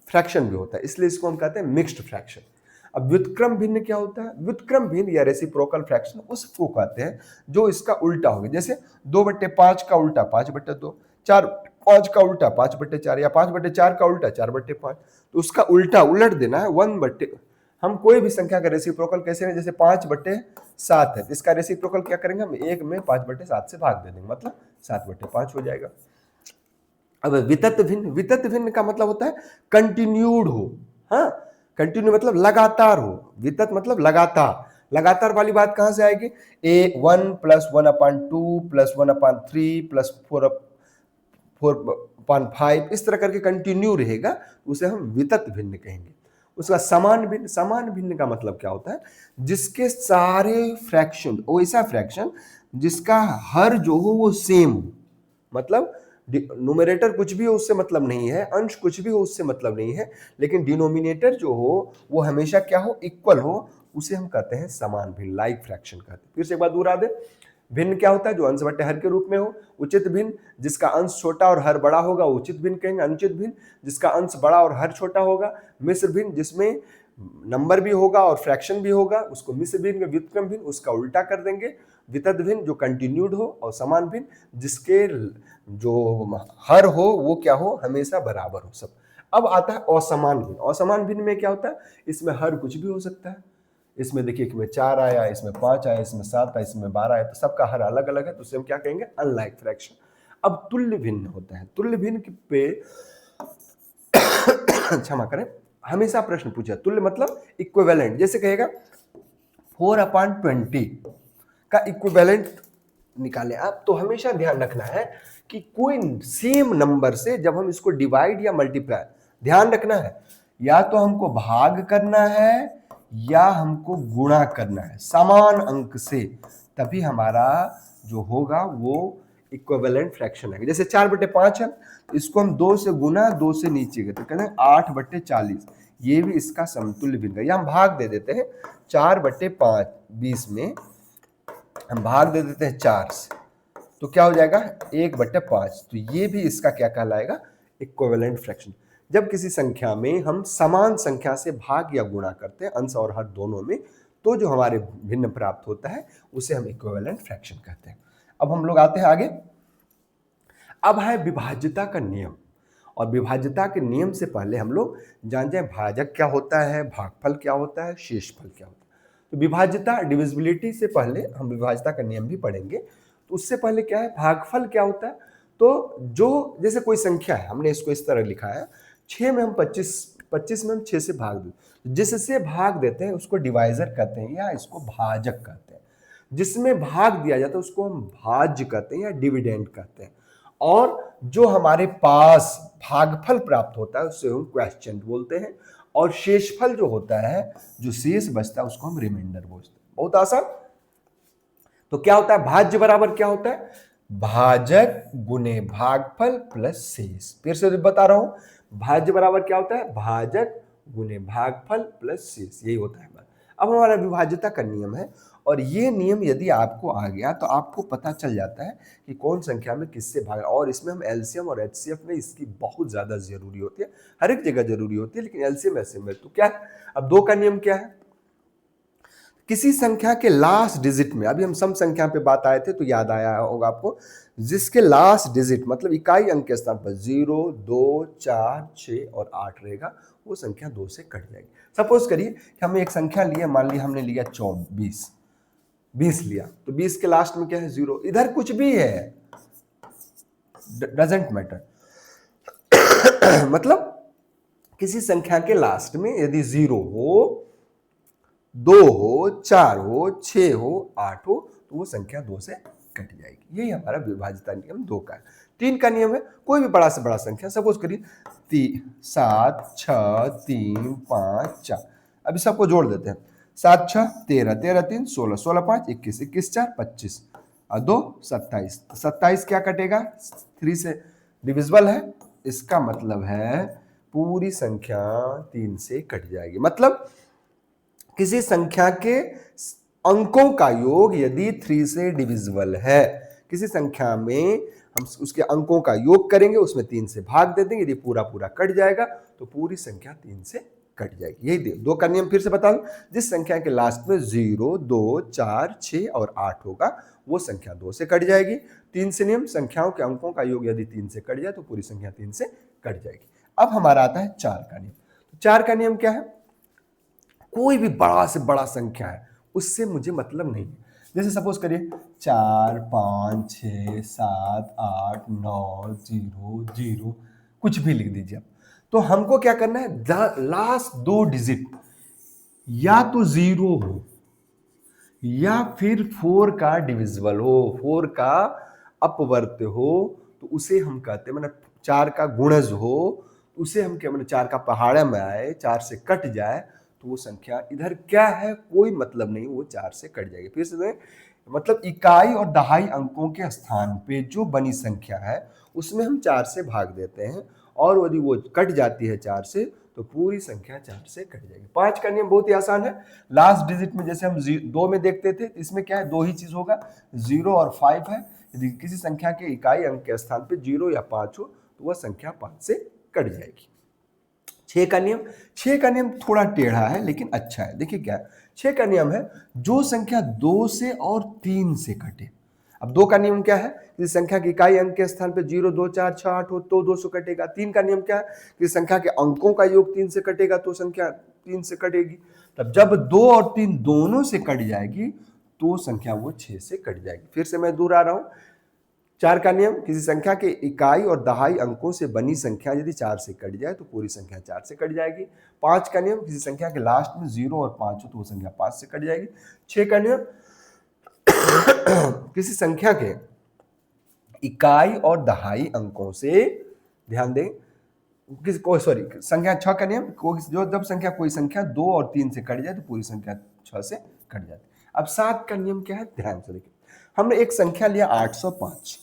फ्रैक्शन भी होता है, इसलिए इसको हम कहते हैं मिक्स्ड फ्रैक्शन। अब व्युत्क्रम भिन्न क्या होता है, व्युत्क्रम भिन्न या रेसिप्रोकल फ्रैक्शन उसको कहते हैं जो इसका उल्टा हो गया। जैसे 2/5 का उल्टा 5/2, 4/5 का उल्टा 5/4, या 5/4 का उल्टा 4/5। तो उसका उल्टा उलट देना है 1/, हम कोई भी संख्या का रेसिप्रोकल कैसे हैं, जैसे 5/7 है तो इसका रेसिप्रोकल क्या करेंगे, हम 1 में 5/7 से भाग दे देंगे, मतलब 7/5 हो जाएगा। अब वितत भिन्न, वितत भिन्न का मतलब होता है कंटिन्यूड हो। हाँ, कंटिन्यू मतलब लगातार हो, वितत मतलब लगातार। लगातार वाली बात कहां से आएगी, 1 + 1/2 + 1/3 + 4/5 इस तरह करके कंटिन्यू रहेगा, उसे हम वितत भिन्न कहेंगे। उसका समान भिन्न, समान भिन्न का मतलब क्या होता है, जिसके सारे फ्रैक्शन, वैसा फ्रैक्शन जिसका हर जो हो वो सेम हो, मतलब न्यूमरेटर कुछ भी हो उससे मतलब नहीं है, अंश कुछ भी हो उससे मतलब नहीं है, लेकिन डिनोमिनेटर जो हो वो हमेशा क्या हो, इक्वल हो, उसे हम कहते हैं समान भिन्न, लाइक फ्रैक्शन कहते हैं। फिर से एक बार दोहरा दे, भिन्न क्या होता है, जो अंश बट्टे हर के रूप में हो। उचित भिन्न जिसका अंश छोटा और हर बड़ा होगा उचित भिन्न कहेंगे। अनुचित भिन्न जिसका अंश बड़ा और हर छोटा होगा। मिश्र भिन्न जिसमें नंबर भी होगा और फ्रैक्शन भी होगा उसको मिश्र भिन्न। व्युत्क्रम भिन्न उसका उल्टा कर देंगे। वितत भिन्न जो कंटिन्यूड हो, और समान भिन्न जिसके जो हर हो वो क्या हो, हमेशा बराबर हो सब। अब आता है असमान भिन्न। असमान भिन्न में क्या होता है, इसमें हर कुछ भी हो सकता है। इसमें देखिए इसमें 4 आया, इसमें 5 आया, इसमें 7 आया, इसमें 12 आया, तो सबका हर अलग अलग है, तो उसे हम क्या कहेंगे, अनलाइक फ्रैक्शन। अब तुल्य भिन्न होता है। तुल्य भिन्न पे क्षमा करें, हमेशा प्रश्न पूछा, तुल्य मतलब इक्विवेलेंट। जैसे कहेगा 4/20 का इक्विवेलेंट निकालें आप, तो हमेशा ध्यान रखना है कि कोई सेम नंबर से जब हम इसको डिवाइड या मल्टीप्लाई, ध्यान रखना है या तो हमको भाग करना है या हमको गुणा करना है समान अंक से, तभी हमारा जो होगा वो इक्विवेलेंट फ्रैक्शन है। जैसे 4/5 है, इसको हम 2 से गुना 2 से नीचे गए तो कहते हैं 8/40, ये भी इसका समतुल्य भिन्न है। या हम भाग दे देते हैं 4/5, 20 में हम भाग दे देते हैं 4 से, तो क्या हो जाएगा 1/5, तो ये भी इसका क्या कहलाएगा, इक्विवेलेंट फ्रैक्शन। जब किसी संख्या में हम समान संख्या से भाग या गुणा करते हैं, अंश और हर दोनों में, तो जो हमारे भिन्न प्राप्त होता है उसे हम इक्विवेलेंट फ्रैक्शन कहते हैं। अब हम लोग आते हैं आगे। अब है विभाज्यता का नियम, और विभाज्यता के नियम से पहले हम लोग जान जाए भाजक क्या होता है, भागफल क्या होता है, शेषफल क्या होता है। तो विभाज्यता, डिविजिबिलिटी से पहले हम विभाज्यता का नियम भी पढ़ेंगे। तो उससे पहले क्या है, भागफल क्या होता है। तो जो जैसे कोई संख्या है, हमने इसको इस तरह लिखा है, 6 में हम 25 में हम 6 से भाग देते, जिससे भाग देते हैं उसको डिवाइजर कहते हैं या इसको भाजक कहते हैं। जिसमें भाग दिया जाता है उसको हम भाज्य कहते हैं या डिविडेंड कहते हैं। और जो हमारे पास भागफल प्राप्त होता है उससे हम क्वेश्चन बोलते हैं, और शेषफल जो होता है, जो शेष बचता है, उसको हम रिमाइंडर बोलते हैं। बहुत आसान। तो क्या होता है भाज्य बराबर क्या होता है, भाजक गुने भागफल प्लस शेष। फिर से बता रहा हूं, भाज्य बराबर क्या होता है, भाजक गुने भागफल प्लस शेष, यही होता है हमारा। अब हमारा विभाज्यता का नियम है, और ये नियम यदि आपको आ गया तो आपको पता चल जाता है कि कौन संख्या में किससे भाग, और इसमें हम एलसीएम और एचसीएफ में इसकी बहुत ज्यादा जरूरी होती है, हर एक जगह जरूरी होती है, लेकिन एलसीएम एचसीएफ में तो क्या है। अब दो का नियम क्या है, किसी संख्या के लास्ट डिजिट में, अभी हम सम संख्या पे बात आए थे तो याद आया होगा आपको, जिसके लास्ट डिजिट मतलब इकाई अंक के स्थान पर 0, 2, 4, 6 और 8 रहेगा, वो संख्या 2 से कट जाएगी। सपोज करिए कि हमने एक संख्या लिया, मान लिया हमने लिया 24, 20 लिया, तो 20 के लास्ट में क्या है, 0। इधर कुछ भी है, डजेंट मैटर। मतलब किसी संख्या के लास्ट में यदि 0 हो, 2 हो, 4 हो, 6 हो, 8 हो, तो वो संख्या 2 से कट जाएगी। यही हमारा विभाज्यता नियम 2 का है। 3 का नियम है, कोई भी बड़ा से बड़ा संख्या, सपोज करिए 7, 6, 3, 5, 4, अभी सबको जोड़ देते हैं। 7, 6, 13, 13, 3, 16, 16, 5, 21, 21, 4, 25 और 2, 27। 27 क्या कटेगा, 3 से डिविजिबल है, इसका मतलब है पूरी संख्या 3 से कट जाएगी। मतलब किसी संख्या के अंकों का योग यदि 3 से डिविजिबल है, किसी संख्या में हम उसके अंकों का योग करेंगे, उसमें 3 से भाग दे देंगे, यदि पूरा पूरा कट जाएगा तो पूरी संख्या 3 से कट जाएगी। यही 2 का नियम फिर से बता दूं, जिस संख्या के लास्ट में 0, 2, 4, 6 और 8 होगा, वो संख्या 2 से कट जाएगी। 3 से नियम, संख्याओं के अंकों का योग यदि 3 से कट जाए तो पूरी संख्या 3 से कट जाएगी। अब हमारा आता है 4 का नियम। 4 का नियम क्या है, कोई भी बड़ा से बड़ा संख्या है उससे मुझे मतलब नहीं है। जैसे सपोज करिए 4, 5, 6, 7, 8, 9, 0, 0, कुछ भी लिख दीजिए आप। तो हमको क्या करना है, लास्ट 2 डिजिट या तो 0 हो या फिर 4 का डिविजिबल हो, 4 का अपवर्त्य हो, तो उसे हम कहते हैं, मतलब 4 का गुणज हो, उसे हम क्या, मतलब 4 का पहाड़ा में आए, 4 से कट जाए, तो वो संख्या इधर क्या है कोई मतलब नहीं, वो 4 से कट जाएगी। फिर से मतलब इकाई और दहाई अंकों के स्थान पे जो बनी संख्या है उसमें हम 4 से भाग देते हैं, और यदि वो कट जाती है 4 से तो पूरी संख्या 4 से कट जाएगी। 5 का नियम बहुत ही आसान है, लास्ट डिजिट में जैसे हम 2 में देखते थे, इसमें क्या है, 2 ही चीज होगा, 0 और 5 है। यदि किसी संख्या के इकाई अंक के स्थान पे 0 या 5 हो तो वह संख्या 5 से कट जाएगी। 6 का नियम, 6 का नियम थोड़ा टेढ़ा है लेकिन अच्छा है। देखिए क्या है, 6 का नियम है, जो संख्या 2 से और 3 से कटे। अब 2 का नियम क्या है, किसी संख्या की इकाई अंक के स्थान पे 0, 2, 4, 6, 8 हो तो 2 से कटेगा। 3 का नियम क्या है, किसी संख्या के अंकों का योग 3 से कटेगा तो संख्या 3 से कटेगी। तब जब 2 और 3 दोनों से कट जाएगी तो संख्या वो 6 से कट जाएगी। फिर से मैं दोहरा रहा हूं, 4 का नियम, किसी संख्या के इकाई और दहाई अंकों से बनी संख्या यदि 4 से कट जाए तो पूरी संख्या 4 से कट जाएगी। 5 का नियम, किसी संख्या के लास्ट में 0 और 5 हो तो वो संख्या 5 से कट जाएगी। 6 का नियम, किसी संख्या के इकाई और दहाई अंकों से, ध्यान दें, संख्या 6 का नियम, जो जब संख्या कोई संख्या 2 और 3 से कट जाए तो पूरी संख्या 6 से कट जाती है। अब 7 का नियम क्या है, ध्यान से देखिए, हमने एक संख्या लिया 805,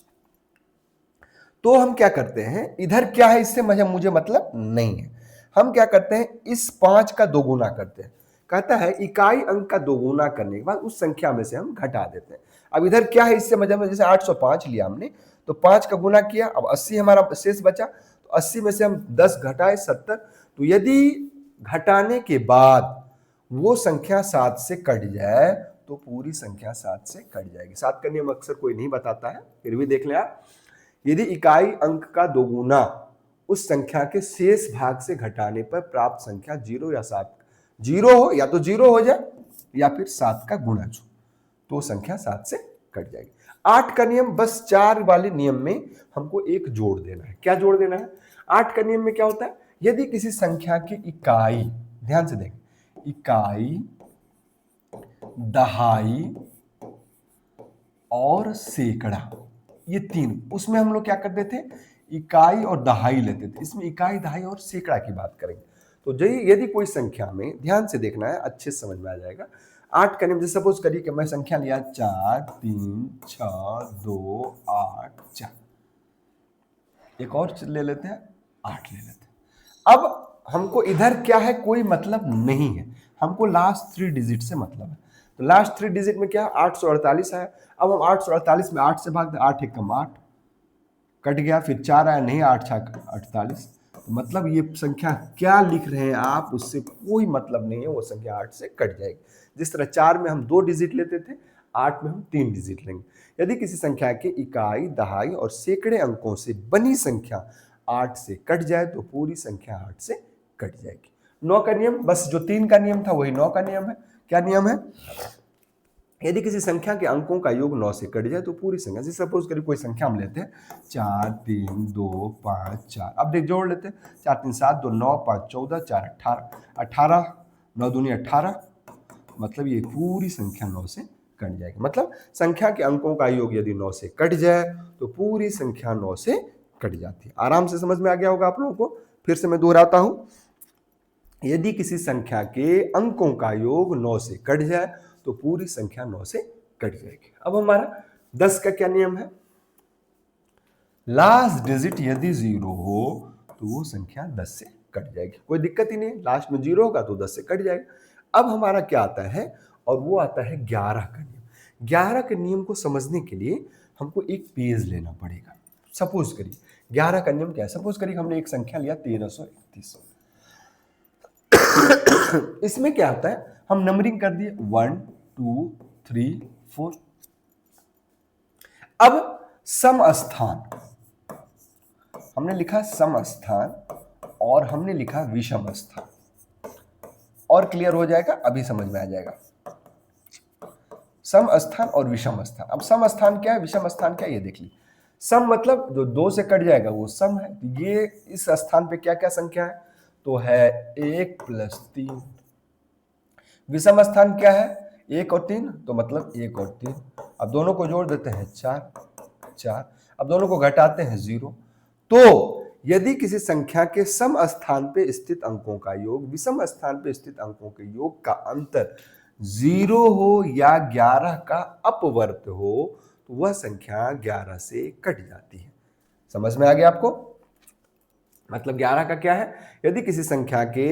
तो हम क्या करते हैं, इधर क्या है इससे मुझे मतलब नहीं है, हम क्या करते हैं, इस 5 का दोगुना करते हैं। कहता है इकाई अंक का दोगुना करने के बाद उस संख्या में से हम घटा देते हैं। अब इधर क्या है इससे मतलब, जैसे 805 लिया हमने तो 5 का गुना किया, अब 80 हमारा शेष बचा, तो 80 में से हम 10 घटाए 70, तो यदि घटाने के बाद वो संख्या 7 से कट जाए तो पूरी संख्या 7 से कट जाएगी। 7 का नियम अक्सर कोई नहीं बताता है, फिर भी देख लें आप, यदि इकाई अंक का दोगुना उस संख्या के शेष भाग से घटाने पर प्राप्त संख्या 0 या 7, 0 हो या तो 0 हो जाए या फिर 7 का गुणज हो तो संख्या 7 से कट जाएगी। 8 का नियम, बस 4 वाले नियम में हमको एक जोड़ देना है। क्या जोड़ देना है, 8 का नियम में क्या होता है, यदि किसी संख्या की इकाई, ध्यान से देखें, इकाई, दहाई और सैकड़ा, ये 3, उसमें हम लोग क्या करते थे, इकाई और दहाई लेते थे। इसमें इकाई, दहाई और सैकड़ा की बात करेंगे। तो यदि कोई संख्या में, ध्यान से देखना है, अच्छे से समझ में आ जाएगा। 8 का नियम, जैसे सपोज करिए कि मैं संख्या लिया 4, 3, 6, 2, 8, 4। एक और ले लेते हैं, 8 ले लेते हैं। अब हमको इधर क्या है, कोई मतलब नहीं है, हमको लास्ट 3 डिजिट से मतलब है। तो लास्ट 3 डिजिट में क्या, 848 है। अब हम 848 में 8 से भाग दें, 8 एकम 8 कट गया, फिर 4 आया, नहीं, 8 6 48। तो मतलब ये संख्या क्या लिख रहे हैं आप, उससे कोई मतलब नहीं है, वो संख्या 8 से कट जाएगी। जिस तरह 4 में हम 2 डिजिट लेते थे, 8 में हम 3 डिजिट लेंगे। यदि किसी संख्या के इकाई, दहाई और सैकड़े अंकों से बनी संख्या 8 से कट जाए तो पूरी संख्या 8 से कट जाएगी। 9 का नियम, बस जो 3 का नियम था वही 9 का नियम है। क्या नियम है, यदि किसी संख्या के अंकों का योग 9 से कट जाए तो पूरी संख्या, जैसे सपोज करिए कोई संख्या हम लेते हैं 4, 3, 2, 5, 4। अब देख जोड़ लेते हैं, 4 3 7, 2 9, 5 14, 4 18, 18 9 दूनी 18, मतलब ये पूरी संख्या 9 से कट जाएगी। मतलब संख्या के अंकों का योग यदि 9 से कट जाए तो पूरी संख्या 9 से कट जाती है। आराम से समझ में आ गया होगा आप लोगों को। फिर से मैं दोहराता हूं, यदि किसी संख्या के अंकों का योग 9 से कट जाए तो पूरी संख्या 9 से कट जाएगी। अब हमारा 10 का क्या नियम है, लास्ट डिजिट यदि 0 हो तो वो संख्या 10 से कट जाएगी। कोई दिक्कत ही नहीं, लास्ट में 0 होगा तो 10 से कट जाएगा। अब हमारा क्या आता है, और वो आता है 11 का नियम। 11 के नियम को समझने के लिए हमको एक पेज लेना पड़ेगा। सपोज करिए 11 का नियम क्या है, सपोज करिए हमने एक संख्या लिया 1331। इसमें क्या होता है, हम नंबरिंग कर दिए 1 2 3 4। अब सम स्थान हमने लिखा, सम स्थान, और हमने लिखा विषम स्थान। और क्लियर हो जाएगा, अभी समझ में आ जाएगा। सम स्थान और विषम स्थान। अब सम स्थान क्या है, विषम स्थान क्या है, ये देख लीजिए। सम मतलब जो 2 से कट जाएगा वो सम है। ये इस स्थान पे क्या क्या संख्या है, तो है 1 + 3। विषम स्थान क्या है, 1 और 3, तो मतलब 1 और 3। अब दोनों को जोड़ देते हैं 4। अब दोनों को घटाते हैं 0। तो यदि किसी संख्या के सम स्थान पे स्थित अंकों का योग विषम स्थान पे स्थित अंकों के योग का अंतर 0 हो या 11 का अपवर्त हो तो वह संख्या 11 से कट जाती है। समझ में आ गया आपको। मतलब 11 का क्या है, यदि किसी संख्या के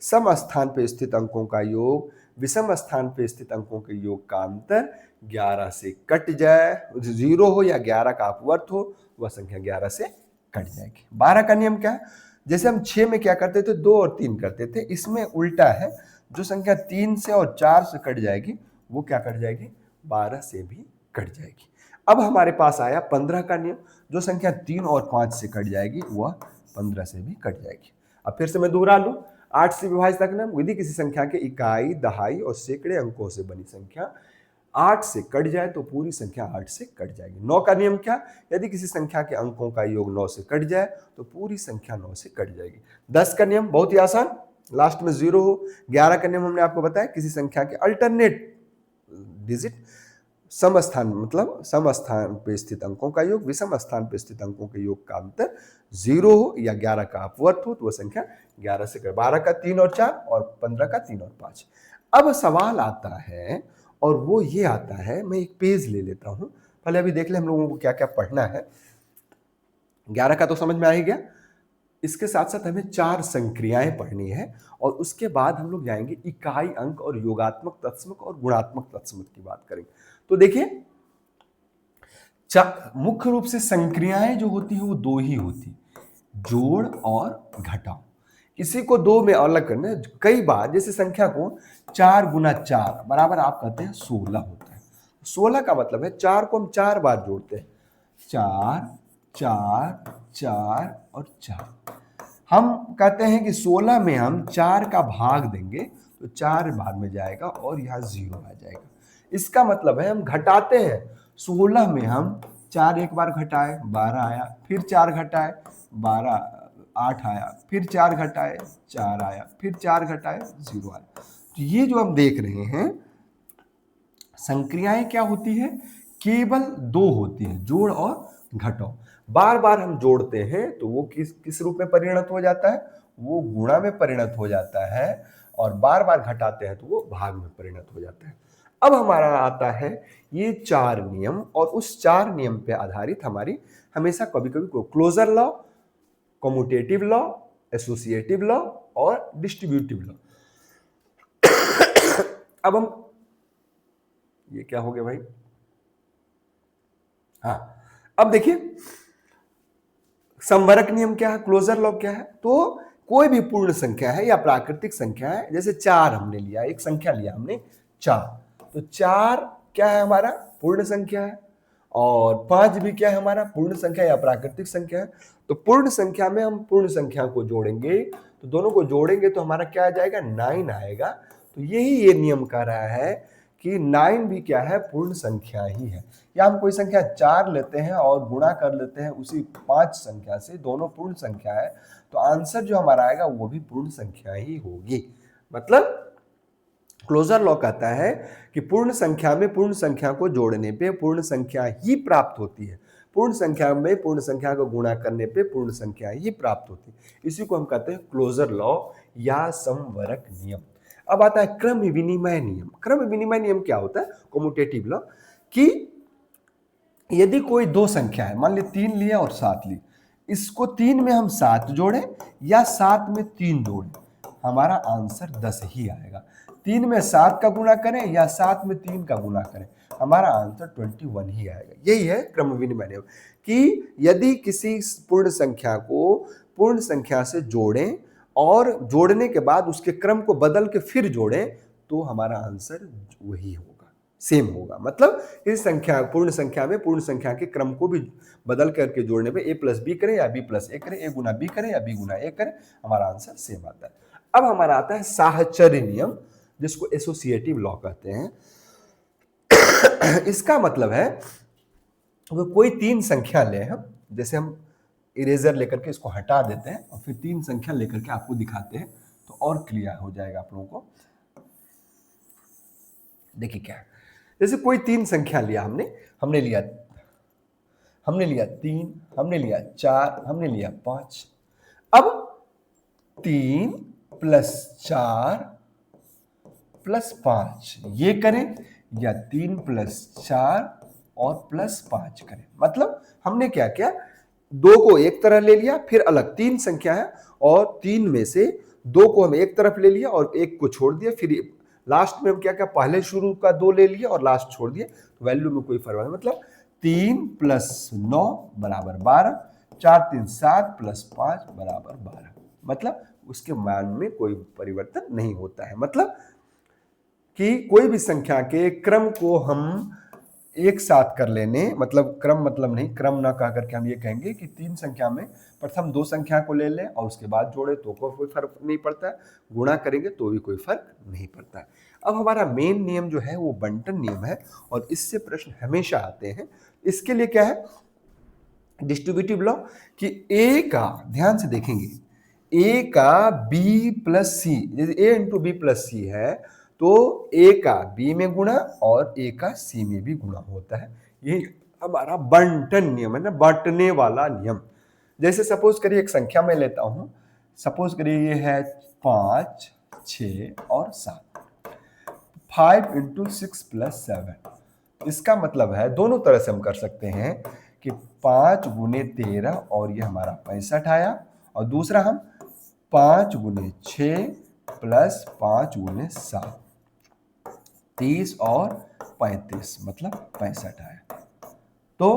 सम स्थान पे स्थित अंकों का योग विषम स्थान पे स्थित अंकों के योग का अंतर 11 से कट जाए, 0 हो या 11 का अपवर्त हो, वह संख्या 11 से कट जाएगी। 12 का नियम क्या है, जैसे हम 6 में क्या करते थे, 2 और 3 करते थे, इसमें उल्टा है। जो संख्या 3 से और 4 से कट जाएगी वो क्या कट जाएगी, 12 से भी कट जाएगी। अब हमारे पास आया 15 का नियम, जो संख्या 3 और 5 से कट जाएगी वह 15 से भी कट जाएगी। अब फिर से मैं दोहरा लूं, 8 से विभाजित रखना, यदि किसी संख्या के इकाई, दहाई और सैकड़े अंकों से बनी संख्या 8 से कट जाए तो पूरी संख्या 8 से कट जाएगी। 9 का नियम क्या, यदि किसी संख्या के अंकों का योग 9 से कट जाए तो पूरी संख्या 9 से कट जाएगी। 10 का नियम बहुत ही आसान, लास्ट में 0 हो। 11 का नियम हमने आपको बताया, किसी संख्या के अल्टरनेट डिजिट सम स्थान, मतलब सम स्थान पे स्थित अंकों का योग विषम स्थान पे स्थित अंकों के योग का अंतर 0 हो या 11 का अपवर्त हो तो वह संख्या 11 से कट। 12 का 3 और 4 और 15 का 3 और 5। अब सवाल आता है, और वो ये आता है, मैं एक पेज ले लेता हूं, पहले अभी देख ले हम लोगों को क्या क्या पढ़ना है। 11 का तो समझ में आ ही गया, इसके साथ साथ हमें 4 संक्रियाएं पढ़नी है, और उसके बाद हम लोग जाएंगे इकाई अंक और योगात्मक तत्समक और गुणात्मक तत्समक की बात करेंगे। तो देखिए मुख्य रूप से संक्रियाएं जो होती है वो 2 ही होती, जोड़ और घटाव। इसी को 2 में अलग करना, कई बार जैसे संख्या को 4 × 4 बराबर आप कहते हैं 16 होता है। 16 का मतलब है 4 को हम 4 बार जोड़ते हैं, 4 4 4 और 4। हम कहते हैं कि 16 में हम 4 का भाग देंगे तो 4 भाग में जाएगा और यहाँ 0 आ जाएगा। इसका मतलब है हम घटाते हैं, 16 में हम 4 एक बार घटाए 12 आया, फिर 4 घटाए 12 8 आया, फिर 4 घटाए 4 आया, फिर 4 घटाए 0 आया। तो ये जो हम देख रहे हैं संक्रियाएं क्या होती है केवल दो होती है, जोड़ और घटाओ। बार बार हम जोड़ते हैं तो वो किस किस रूप में परिणत हो जाता है, वो गुणा में परिणत हो जाता है, और बार बार घटाते हैं तो वो भाग में परिणत हो जाता है। अब हमारा आता है ये चार नियम, और उस चार नियम पे आधारित हमारी हमेशा कभी कभी closure law, commutative law, associative law और डिस्ट्रीब्यूटिव लॉ। अब हम, ये क्या हो गया भाई, हाँ, अब देखिए संवरक नियम क्या है, क्लोजर लॉ क्या है। तो कोई भी पूर्ण संख्या है या प्राकृतिक संख्या है, जैसे चार हमने लिया, एक संख्या लिया हमने चार, तो चार क्या है हमारा, पूर्ण संख्या है, और पांच भी क्या है हमारा, पूर्ण संख्या या प्राकृतिक संख्या है। तो पूर्ण संख्या में हम पूर्ण संख्या को जोड़ेंगे, तो दोनों को जोड़ेंगे तो हमारा क्या आ जाएगा, 9 आएगा। तो यही ये नियम कह रहा है कि 9 भी क्या है, पूर्ण संख्या ही है। या हम कोई संख्या 4 लेते हैं और गुणा कर लेते हैं उसी 5 संख्या से, दोनों पूर्ण संख्या है, तो आंसर जो हमारा आएगा वो भी पूर्ण संख्या ही होगी। मतलब क्लोजर लॉ कहता है कि पूर्ण संख्या में पूर्ण संख्या को जोड़ने पे पूर्ण संख्या ही प्राप्त होती है, पूर्ण संख्या में पूर्ण संख्या को गुणा करने पे पूर्ण संख्या ही प्राप्त होती है। इसी को हम कहते हैं क्लोजर लॉ या समवरक नियम। अब आता है क्रम विनिमय नियम। क्रम विनिमय नियम क्या होता है, कम्यूटेटिव लॉ, कि यदि कोई दो संख्या है, मान ली 3 लिया और 7 ली, इसको 3 में हम 7 जोड़ें या 7 में 3 जोड़ें, हमारा आंसर 10 ही आएगा। 3 में 7 का गुणा करें या 7 में 3 का गुणा करें, हमारा आंसर 21 ही आएगा। यही है क्रम विनिमय नियम, कि यदि किसी पूर्ण संख्या को पूर्ण संख्या से जोड़ें और जोड़ने के बाद उसके क्रम को बदल के फिर जोड़ें, तो हमारा आंसर वही होगा, सेम होगा। मतलब इस संख्या, पूर्ण संख्या में पूर्ण संख्या के क्रम को भी बदल करके जोड़ने पे a प्लस बी करें या b प्लस a करें, a गुना b करें या b गुना a करें, हमारा आंसर सेम आता है। अब हमारा आता है साहचर्य नियम, जिसको एसोसिएटिव लॉ कहते हैं। इसका मतलब है वो कोई 3 संख्या ले हम, जैसे हम इरेजर लेकर के इसको हटा देते हैं और फिर 3 संख्या लेकर के आपको दिखाते हैं, तो और क्लियर हो जाएगा आप लोगों को। देखिए क्या है, जैसे कोई 3 संख्या लिया हमने, हमने लिया 3, हमने लिया 4, हमने लिया 5। अब 3 प्लस 4 प्लस 5 ये करें, या 3 प्लस 4 और प्लस 5 करें। मतलब हमने क्या किया, दो को एक तरह ले लिया, फिर अलग 3 संख्या है और 3 में से 2 को हम एक तरफ ले लिया और एक को छोड़ दिया, फिर लास्ट में हम क्या क्या, पहले शुरू का 2 ले लिया और लास्ट छोड़ दिया, तो वैल्यू में कोई फर्क नहीं। मतलब 3 प्लस 9 बराबर 12, 4 3 7 प्लस 5 बराबर 12। मतलब उसके मान में कोई परिवर्तन नहीं होता है। मतलब कि कोई भी संख्या के क्रम को हम एक साथ कर लेने, मतलब क्रम मतलब नहीं, क्रम ना कह करके हम ये कहेंगे कि 3 संख्या में प्रथम 2 संख्या को ले लें और उसके बाद जोड़े तो कोई फर्क नहीं पड़ता है, गुणा करेंगे तो भी कोई फर्क नहीं पड़ता है। अब हमारा मेन नियम जो है वो बंटन नियम है, और इससे प्रश्न हमेशा आते हैं। इसके लिए क्या है, डिस्ट्रीब्यूटिव लॉ, कि ए का, ध्यान से देखेंगे, ए का बी प्लस सी, जैसे ए इंटू बी प्लस सी है, तो ए का बी में गुणा और ए का सी में भी गुणा होता है। ये हमारा बंटन नियम है ना, बांटने वाला नियम। जैसे सपोज करिए एक संख्या में लेता हूं, सपोज करिए ये है 5 6 और 7, 5 इंटू 6 प्लस 7। इसका मतलब है दोनों तरह से हम कर सकते हैं कि 5 गुने 13 और ये हमारा 65 आया, और दूसरा हम 5 गुने 6 प्लस 5 गुने 7, 30 और 35, मतलब 65 आया। तो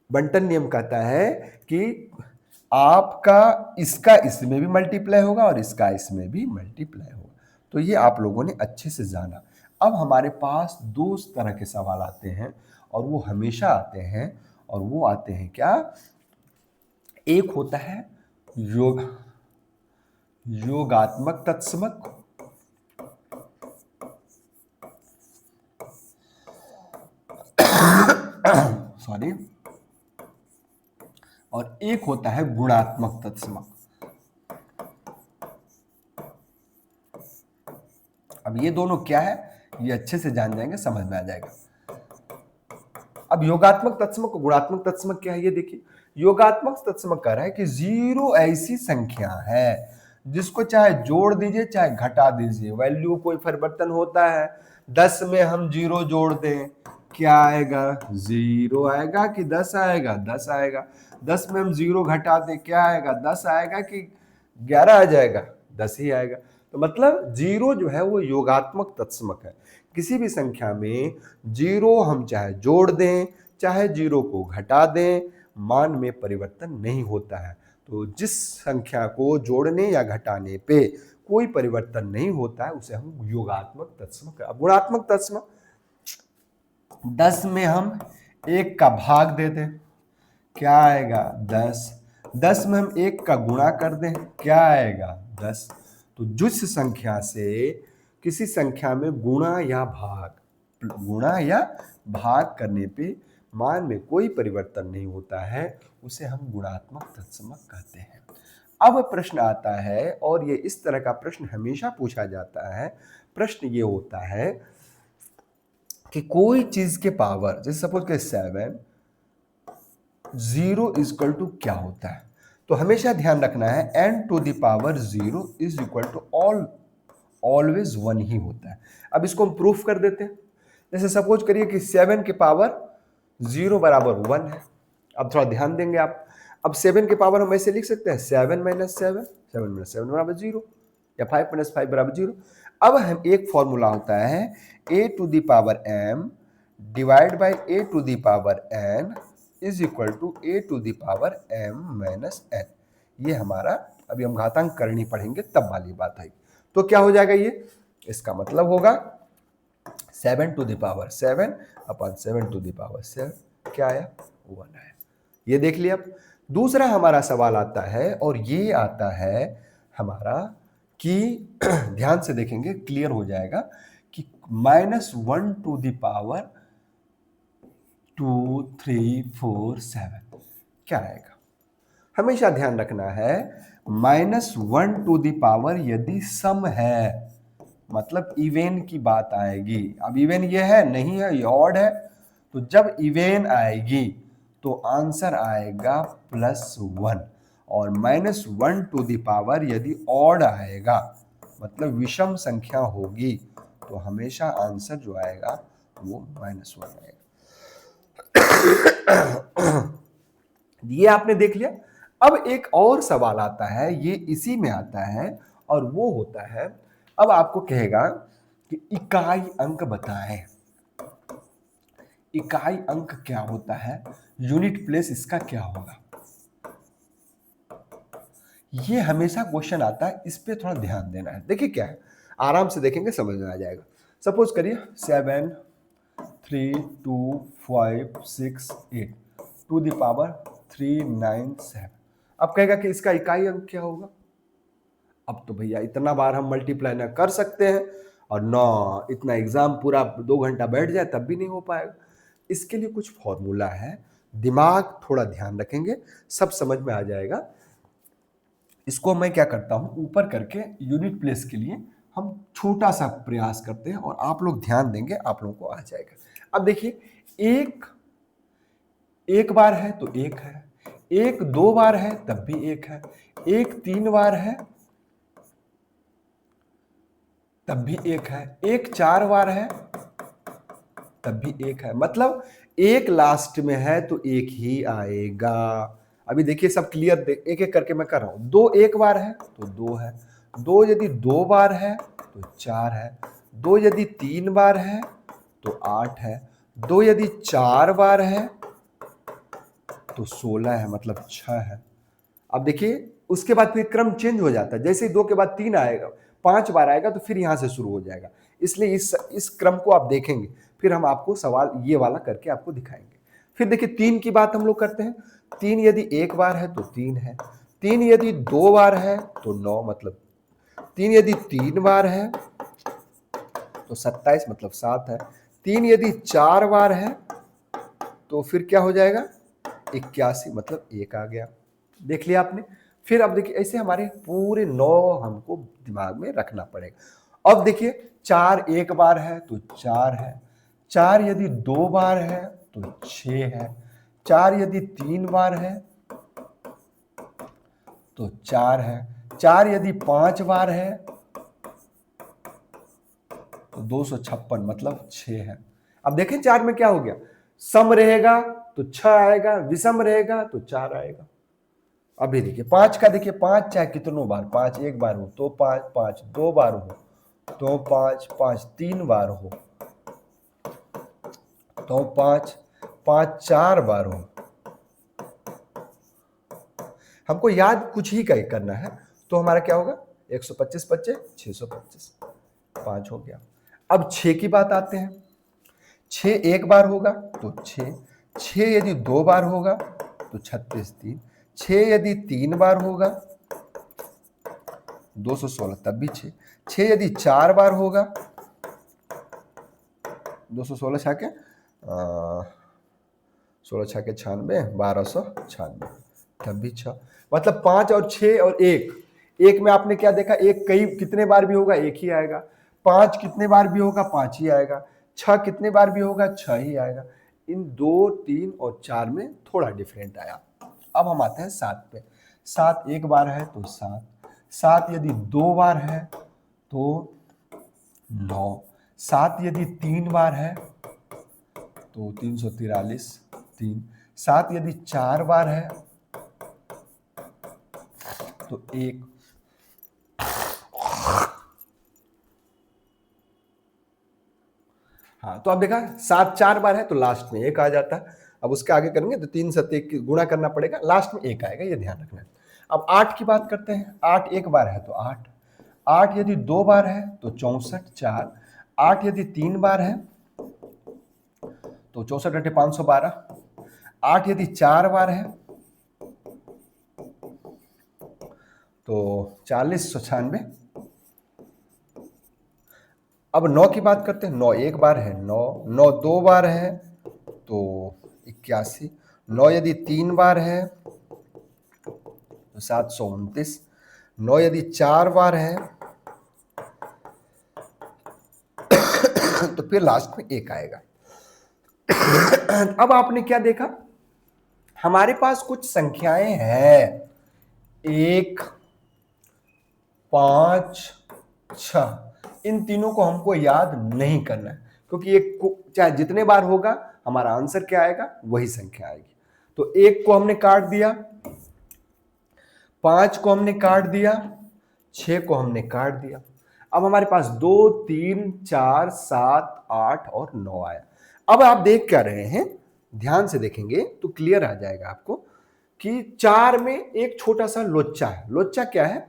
बंटन नियम कहता है कि आपका इसका इसमें भी मल्टीप्लाई होगा और इसका इसमें भी मल्टीप्लाई होगा। तो ये आप लोगों ने अच्छे से जाना। अब हमारे पास दो तरह के सवाल आते हैं, और वो हमेशा आते हैं, और वो आते हैं क्या, एक होता है योगात्मक तत्समक, सॉरी, और एक होता है गुणात्मक तत्समक। अब ये दोनों क्या है, ये अच्छे से जान जाएंगे, समझ में आ जाएगा। अब योगात्मक तत्समक गुणात्मक तत्समक क्या है ये देखिए। योगात्मक तत्समक कह रहा है कि 0 ऐसी संख्या है जिसको चाहे जोड़ दीजिए चाहे घटा दीजिए, वैल्यू कोई परिवर्तन होता है। 10 में हम 0 जोड़ दें, क्या आएगा? 0 आएगा कि 10 आएगा? 10 आएगा। 10 में हम 0 घटा दें, क्या आएगा? 10 आएगा कि 11 आ जाएगा? 10 ही आएगा। तो मतलब 0 जो है वो योगात्मक तत्समक है। किसी भी संख्या में 0 हम चाहे जोड़ दें चाहे 0 को घटा दें, मान में परिवर्तन नहीं होता है। तो जिस संख्या को जोड़ने या घटाने पे कोई परिवर्तन नहीं होता है उसे हम योगात्मक तत्समक। अब गुणात्मक तत्समक, 10 में हम 1 का भाग दे दें, क्या आएगा? 10। 10 में हम 1 का गुणा कर दें, क्या आएगा? 10। तो जिस संख्या से किसी संख्या में गुणा या भाग करने पे मान में कोई परिवर्तन नहीं होता है उसे हम गुणात्मक तत्समक कहते हैं। अब प्रश्न आता है, और ये इस तरह का प्रश्न हमेशा पूछा जाता है। प्रश्न ये होता है कि कोई चीज के पावर, जैसे सपोज के 7, 0 इक्वल टू क्या होता है? तो हमेशा ध्यान रखना है n to the power 0 is equal to always 1 ही होता है। अब इसको हम प्रूफ कर देते हैं। जैसे सपोज करिए कि 7 के पावर 0 बराबर 1 है। अब थोड़ा ध्यान देंगे आप। अब 7 के पावर हम ऐसे लिख सकते हैं 7 माइनस 7, 7 माइनस 7 बराबर 0, या 5 माइनस 5 बराबर 0। अब हम एक फॉर्मूला होता है a to the power m divide by a to the power n is equal to a to the power m minus n। ये हमारा, अभी हम घातांक करनी पढ़ेंगे तब वाली बात है। तो क्या हो जाएगा ये? इसका मतलब होगा 7 to the power 7 upon 7 to the power 7, क्या आया? 1 आया। ये देख लिया। दूसरा हमारा सवाल आता है, और ये आता है हमारा कि ध्यान से देखेंगे क्लियर हो जाएगा कि -1 टू द पावर 2 3 4 7 क्या आएगा? हमेशा ध्यान रखना है, -1 टू द पावर यदि सम है, मतलब इवेन की बात आएगी। अब इवेन ये है नहीं है, ये ऑड है। तो जब इवेन आएगी तो आंसर आएगा +1, और -1 टू द पावर यदि ऑड आएगा, मतलब विषम संख्या होगी, तो हमेशा आंसर जो आएगा वो -1 आएगा। ये आपने देख लिया। अब एक और सवाल आता है, ये इसी में आता है, और वो होता है, अब आपको कहेगा कि इकाई अंक बताएं। इकाई अंक क्या होता है? यूनिट प्लेस इसका क्या होगा? ये हमेशा क्वेश्चन आता है, इस पे थोड़ा ध्यान देना है। देखिए क्या है, आराम से देखेंगे समझ में आ जाएगा। सपोज करिए 7 3 2 5 6 8 टू द पावर 3 9 7। अब कहेगा कि इसका इकाई अंक क्या होगा? अब तो भैया इतना बार हम मल्टीप्लाई ना कर सकते हैं, और ना इतना एग्जाम पूरा 2 घंटा बैठ जाए तब भी नहीं हो पाएगा। इसके लिए कुछ फॉर्मूला है, दिमाग थोड़ा ध्यान रखेंगे, सब समझ में आ जाएगा। इसको मैं क्या करता हूं, ऊपर करके यूनिट प्लेस के लिए हम छोटा सा प्रयास करते हैं, और आप लोग ध्यान देंगे, आप लोगों को आ जाएगा। अब देखिए, एक बार है तो 1 है, 1 2 बार है तब भी 1 है, 1 3 बार है तब भी 1 है, 1 4 बार है तब भी 1 है। मतलब 1 लास्ट में है तो 1 ही आएगा। अभी देखिए सब क्लियर, एक एक करके मैं कर रहा हूं। 2 1 बार है तो 2 है, 2 यदि 2 बार है तो 4 है, 2 यदि 3 बार है तो 8 है, 2 यदि 4 बार है तो 16 है, मतलब 6 है। अब देखिए उसके बाद फिर क्रम चेंज हो जाता है, जैसे ही 2 के बाद 3 आएगा, 5 बार आएगा तो फिर यहां से शुरू हो जाएगा। इसलिए इस क्रम को आप देखेंगे, फिर हम आपको सवाल ये वाला करके आपको दिखाएंगे। फिर देखिए 3 की बात हम लोग करते हैं। 3 यदि 1 बार है तो 3 है, 3 यदि 2 बार है तो 9, मतलब 3 यदि 3 बार है तो 27, मतलब 7 है, 3 यदि 4 बार है तो फिर क्या हो जाएगा? 81, मतलब 1 आ गया। देख लिया आपने। फिर अब देखिए ऐसे हमारे पूरे 9 हमको दिमाग में रखना पड़ेगा। अब देखिए 4 1 बार है तो 4 है, 4 यदि 2 बार है तो 6 है। 4 यदि 3 बार है तो 4 है। 4 यदि 5 बार है तो 256 मतलब 6 है। अब देखें 4 में क्या हो गया, सम रहेगा तो 6 आएगा, विषम रहेगा तो 4 आएगा। अभी देखिए 5 का, देखिए 5 चाहे कितनों बार, 5 एक बार हो तो 5, 5 दो बार हो तो 5, 5 तीन बार हो तो 5, 5 चार बार हो। हमको याद कुछ ही करना है, तो हमारा क्या होगा, 125 बच्चे 625, 5 हो गया। अब 6 की बात आते हैं। 6 एक बार होगा तो 6, 6 यदि 2 बार होगा तो 36 3, 6 यदि 3 बार होगा 216 तब भी 6, 6 यदि 4 बार होगा 216 छा के 16 छा के 96, 1296 तब भी 6। मतलब 5 और 6 और 1, एक में आपने क्या देखा, एक कई कितने बार भी होगा एक ही आएगा, 5 कितने बार भी होगा 5 ही आएगा, 6 कितने बार भी होगा 6 ही आएगा। इन 2, 3 और 4 में थोड़ा डिफरेंट आया। अब हम आते हैं 7 पे। 7 एक बार है तो 7, 7 यदि 2 बार है तो 9, 7 यदि 3 बार है तो 343 3, 7 यदि 4 बार है तो 1, हाँ तो अब देखा 7 4 बार है तो लास्ट में 1 आ जाता है। अब उसके आगे करेंगे तो 3 7 1 गुणा करना पड़ेगा, लास्ट में 1 आएगा, ये ध्यान रखना है। अब 8 की बात करते हैं। 8 एक बार है तो 8, 8 यदि 2 बार है तो 64 4, 8 यदि 3 बार है तो 64 × 512, 8 यदि 4 बार है तो 4096। अब 9 की बात करते हैं। 9 एक बार है 9, 9 2 बार है तो 81, 9 यदि 3 बार है तो 729, 9 यदि 4 बार है तो फिर लास्ट में 1 आएगा। अब आपने क्या देखा, हमारे पास कुछ संख्याएं हैं 1 5 6, इन तीनों को हमको याद नहीं करना है, क्योंकि एक को चाहे जितने बार होगा हमारा आंसर क्या आएगा, वही संख्या आएगी। तो 1 को हमने काट दिया, 5 को हमने काट दिया, 6 को हमने काट दिया। अब हमारे पास 2 3 4 7 8 और 9 आया। अब आप देख क्या रहे हैं, ध्यान से देखेंगे तो क्लियर आ जाएगा आपको कि 4 में एक छोटा सा लोच्चा है। लोच्चा क्या है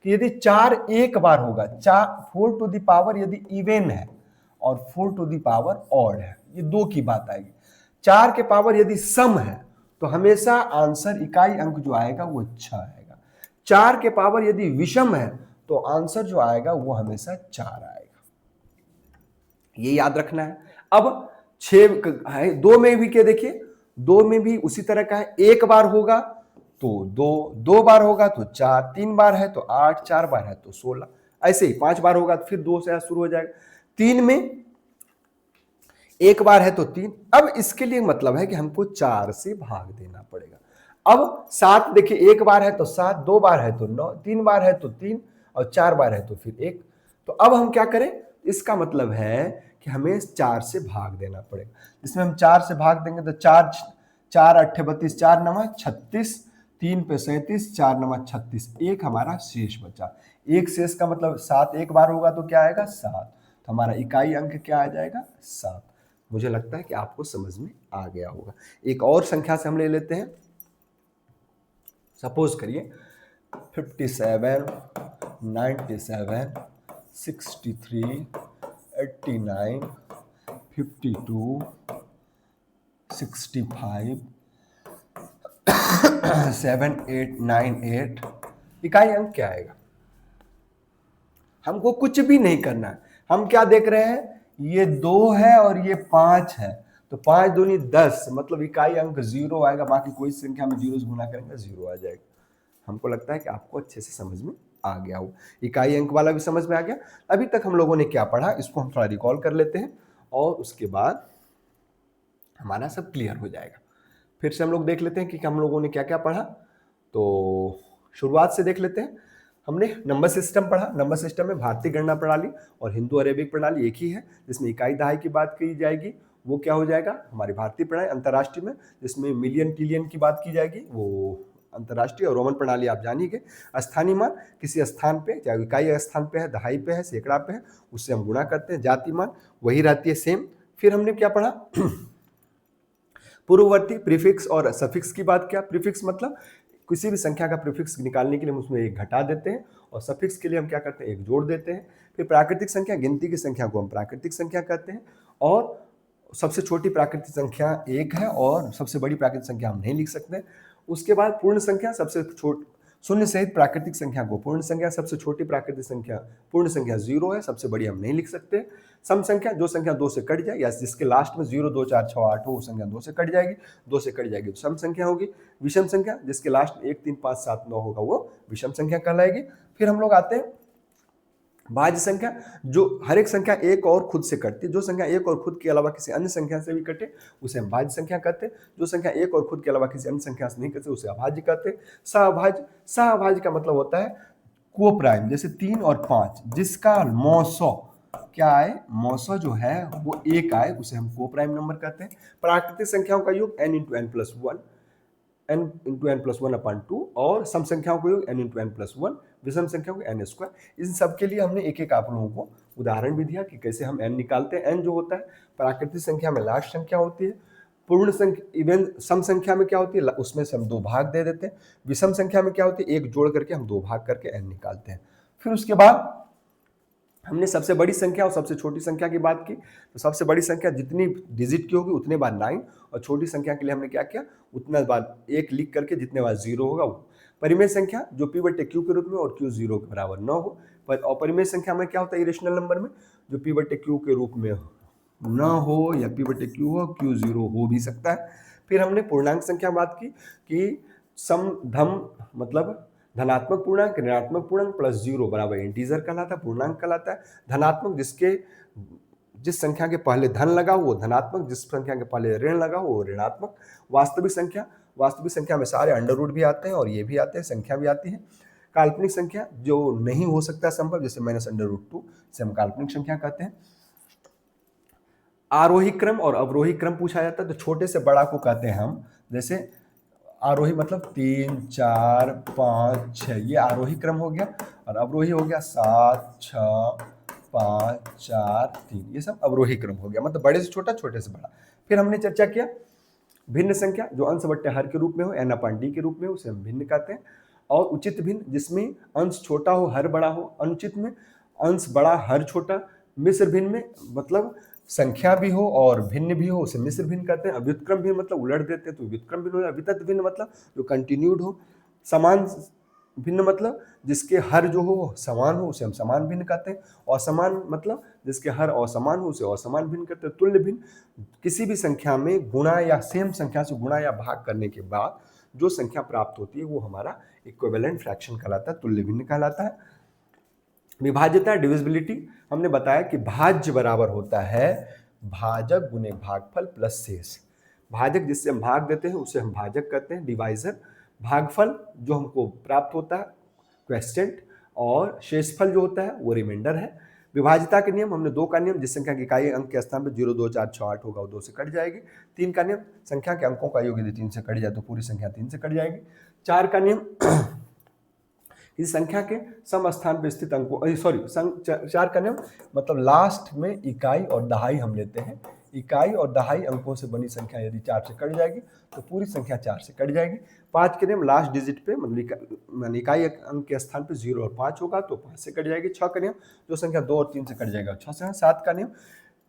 कि यदि 4 एक बार होगा, 4 टू द पावर यदि इवन है और 4 टू द पावर ऑड है, ये 2 की बात आएगी। 4 के पावर यदि सम है तो हमेशा आंसर इकाई अंक जो आएगा वो 6 आएगा। 4 के पावर यदि विषम है तो आंसर जो आएगा वो हमेशा 4 आएगा, ये याद रखना है। अब 6 है, 2 में भी क्या देखिए, 2 में भी उसी तरह का है। एक बार होगा तो 2, 2 बार होगा तो 4, 3 बार है तो 8, 4 बार है तो 16, ऐसे ही 5 बार होगा तो फिर 2 से शुरू हो जाएगा। 3 में एक बार है तो 3। अब इसके लिए मतलब है कि हमको 4 से भाग देना पड़ेगा। अब 7 देखिए, एक बार है तो 7, 2 बार है तो 9, 3 बार है तो 3 और 4 बार है तो फिर 1। तो अब हम क्या करें, इसका मतलब है कि हमें 4 से भाग देना पड़ेगा। इसमें हम 4 से भाग देंगे तो 4 4 8 32, 4 9 36, 3 पे 37, 4 9 36, 1 हमारा शेष बचा। 1 शेष का मतलब 7 एक बार होगा तो क्या आएगा 7, तो हमारा इकाई अंक क्या आ जाएगा 7। मुझे लगता है कि आपको समझ में आ गया होगा। एक और संख्या से हम ले लेते हैं। सपोज करिए 57 97 63 89 52 65 7 8 9 8, इकाई अंक क्या आएगा। हमको कुछ भी नहीं करना है, हम क्या देख रहे हैं, ये 2 है और ये 5 है, तो 5 दूनी 10, मतलब इकाई अंक 0 आएगा। बाकी कोई संख्या में 0 से गुना करेंगे 0 आ जाएगा। हमको लगता है कि आपको अच्छे से समझ में आ गया हो, इकाई अंक वाला भी समझ में आ गया। अभी तक हम लोगों ने क्या पढ़ा, इसको हम थोड़ा रिकॉल कर लेते हैं और उसके बाद हमारा सब क्लियर हो जाएगा। फिर से हम लोग देख लेते हैं कि हम लोगों ने क्या क्या पढ़ा। तो शुरुआत से देख लेते हैं। हमने नंबर सिस्टम पढ़ा। नंबर सिस्टम में भारतीय गणना प्रणाली और हिंदू अरेबिक प्रणाली एक ही है, जिसमें इकाई दहाई की बात की जाएगी वो क्या हो जाएगा हमारी भारतीय प्रणाली। अंतर्राष्ट्रीय में जिसमें मिलियन ट्रिलियन की बात की जाएगी वो अंतर्राष्ट्रीय। और रोमन प्रणाली आप जान ही गए। स्थानीय मान किसी स्थान पे, चाहे इकाई स्थान पे है, दहाई पे है, सैकड़ा पे है, उससे हम गुणा करते हैं। जाति मान वही रहती है सेम। फिर हमने क्या पढ़ा पूर्ववर्ती प्रीफिक्स और सफिक्स की बात किया। प्रीफिक्स मतलब किसी भी संख्या का प्रीफिक्स निकालने के लिए हम उसमें एक घटा देते हैं, और सफिक्स के लिए हम क्या करते हैं एक जोड़ देते हैं। फिर प्राकृतिक संख्या, गिनती की संख्या को हम प्राकृतिक संख्या कहते हैं, और सबसे छोटी प्राकृतिक संख्या एक है और सबसे बड़ी प्राकृतिक संख्या हम नहीं लिख सकते। उसके बाद पूर्ण संख्या, सबसे शून्य सहित प्राकृतिक संख्या को पूर्ण संख्या, सबसे छोटी प्राकृतिक संख्या पूर्ण संख्या 0 है, सबसे बड़ी हम नहीं लिख सकते। सम संख्या, जो संख्या 2 से कट जाए या जिसके लास्ट में 0 2 4 6 8 हो, वो संख्या 2 से कट जाएगी। 2 से कट जाएगी तो सम संख्या होगी। विषम संख्या, जिसके लास्ट में 1 3 5 7 9 होगा वो विषम संख्या कहलाएगी। फिर हम लोग आते हैं भाज्य संख्या, जो हर एक संख्या एक और खुद से कटती है। जो संख्या एक और खुद के अलावा किसी अन्य संख्या से भी कटे उसे हम भाज्य संख्या कहते हैं। जो संख्या एक और खुद के अलावा किसी अन्य संख्या से नहीं कटे उसे अभाज्य कहते हैं। सहअभाज्य, सहअभाज्य का मतलब होता है को प्राइम, जैसे 3 और 5 जिसका मौसौ क्या आए, मौसौ जो है वो एक आए उसे हम को प्राइम नंबर कहते हैं। प्राकृतिक संख्याओं का योग n × n+1, n × n+1/2, और सम संख्याओं का योग n × n+1, विषम संख्याओं को n²। इन सब के लिए हमने एक एक आप लोगों को उदाहरण भी दिया कि कैसे हम n निकालते हैं। n जो होता है प्राकृतिक संख्या में लास्ट संख्या होती है। पूर्ण संख्या इवन सम संख्या में क्या होती है उसमें से हम 2 भाग दे देते हैं। विषम संख्या में क्या होती है एक जोड़ करके हम 2 भाग करके n निकालते हैं। फिर उसके बाद हमने सबसे बड़ी संख्या और सबसे छोटी संख्या की बात की। तो सबसे बड़ी संख्या जितनी डिजिट की होगी उतने बार 9, और छोटी संख्या के लिए हमने क्या किया उतना बार 1 लिख करके जितने बार 0 होगा वो। परिमेय संख्या जो p/q के रूप में और q 0 के बराबर न हो। पर अपरिमेय संख्या में क्या होता है इरेशनल नंबर में, जो p/q के रूप में न हो या p/q हो, q 0 हो भी सकता है। फिर हमने पूर्णांक संख्या बात की कि सम धम मतलब धनात्मक पूर्णांक, ऋणात्मक पूर्णांक प्लस 0 बराबर इंटीजर कहलाता है, पूर्णांक कहलाता है। धनात्मक जिस संख्या के पहले धन लगा हो वो धनात्मक, जिस संख्या के पहले ऋण लगा हो वो ऋणात्मक। वास्तविक संख्या, वास्तविक संख्या में सारे अंडर रूट भी आते हैं और ये भी आते हैं, संख्या भी आती है। काल्पनिक संख्या जो नहीं हो सकता संभव, जैसे -√2, इसे हम काल्पनिक संख्या कहते हैं। आरोही क्रम और अवरोही क्रम पूछा जाता है, तो छोटे से बड़ा को कहते हैं हम, जैसे आरोही मतलब 3 4 5 6, ये आरोही क्रम हो गया, और अवरोही हो गया 7 6 5 4 3, ये सब अवरोही क्रम हो गया, मतलब बड़े से छोटा छोटे से बड़ा। फिर हमने चर्चा किया भिन्न संख्या जो अंश बट्टे हर के रूप में हो, n/d के रूप में, उसे हम भिन्न कहते हैं। और उचित भिन्न जिसमें अंश छोटा हो हर बड़ा हो, अनुचित में अंश बड़ा हर छोटा। मिश्र भिन्न में मतलब संख्या भी हो और भिन्न भी हो, उसे मिश्र भिन्न कहते हैं। व्युत्क्रम भिन्न मतलब उलट देते हैं तो व्युत्क्रम भिन्न हो जाए। वितत भिन्न मतलब जो कंटिन्यूड हो। समान भिन्न मतलब जिसके हर जो हो समान हो उसे हम समान भिन्न कहते हैं। असमान मतलब जिसके हर असमान हो उसे असमान भिन्न कहते हैं। तुल्य भिन्न किसी भी संख्या में गुणा या सेम संख्या से गुणा या भाग करने के बाद जो संख्या प्राप्त होती है वो हमारा इक्विवेलेंट फ्रैक्शन कहलाता है, तुल्य भिन्न कहलाता है। विभाज्यता डिविजिबिलिटी हमने बताया कि भाज्य बराबर होता है भाजक गुने भागफल प्लस शेष। भाजक जिससे हम भाग देते हैं उसे हम भाजक कहते हैं, डिवाइजर। भागफल जो हमको प्राप्त होता है क्वेश्चेंट, और शेषफल जो होता है वो रिमाइंडर है। विभाज्यता के नियम हमने 2 का नियम, जिस संख्या की इकाई अंक के स्थान पर 0 2 4 6 8 होगा वो 2 से कट जाएगी। 3 का नियम संख्या के अंकों का योग यदि 3 से कट जाए तो पूरी संख्या 3 से कट जाएगी। 4 का नियम इस संख्या के सम स्थान पर स्थित अंकों 4 का नियम मतलब लास्ट में इकाई और दहाई हम लेते हैं। इकाई और दहाई अंकों से बनी संख्या यदि 4 से कट जाएगी तो पूरी संख्या 4 से कट जाएगी। 5 के नियम लास्ट डिजिट पे मतलब इकाई अंक के स्थान पे 0 और 5 होगा तो 5 से कट जाएगी। 6 का नियम जो संख्या 2 और 3 से कट जाएगा 6 से। 7 का नियम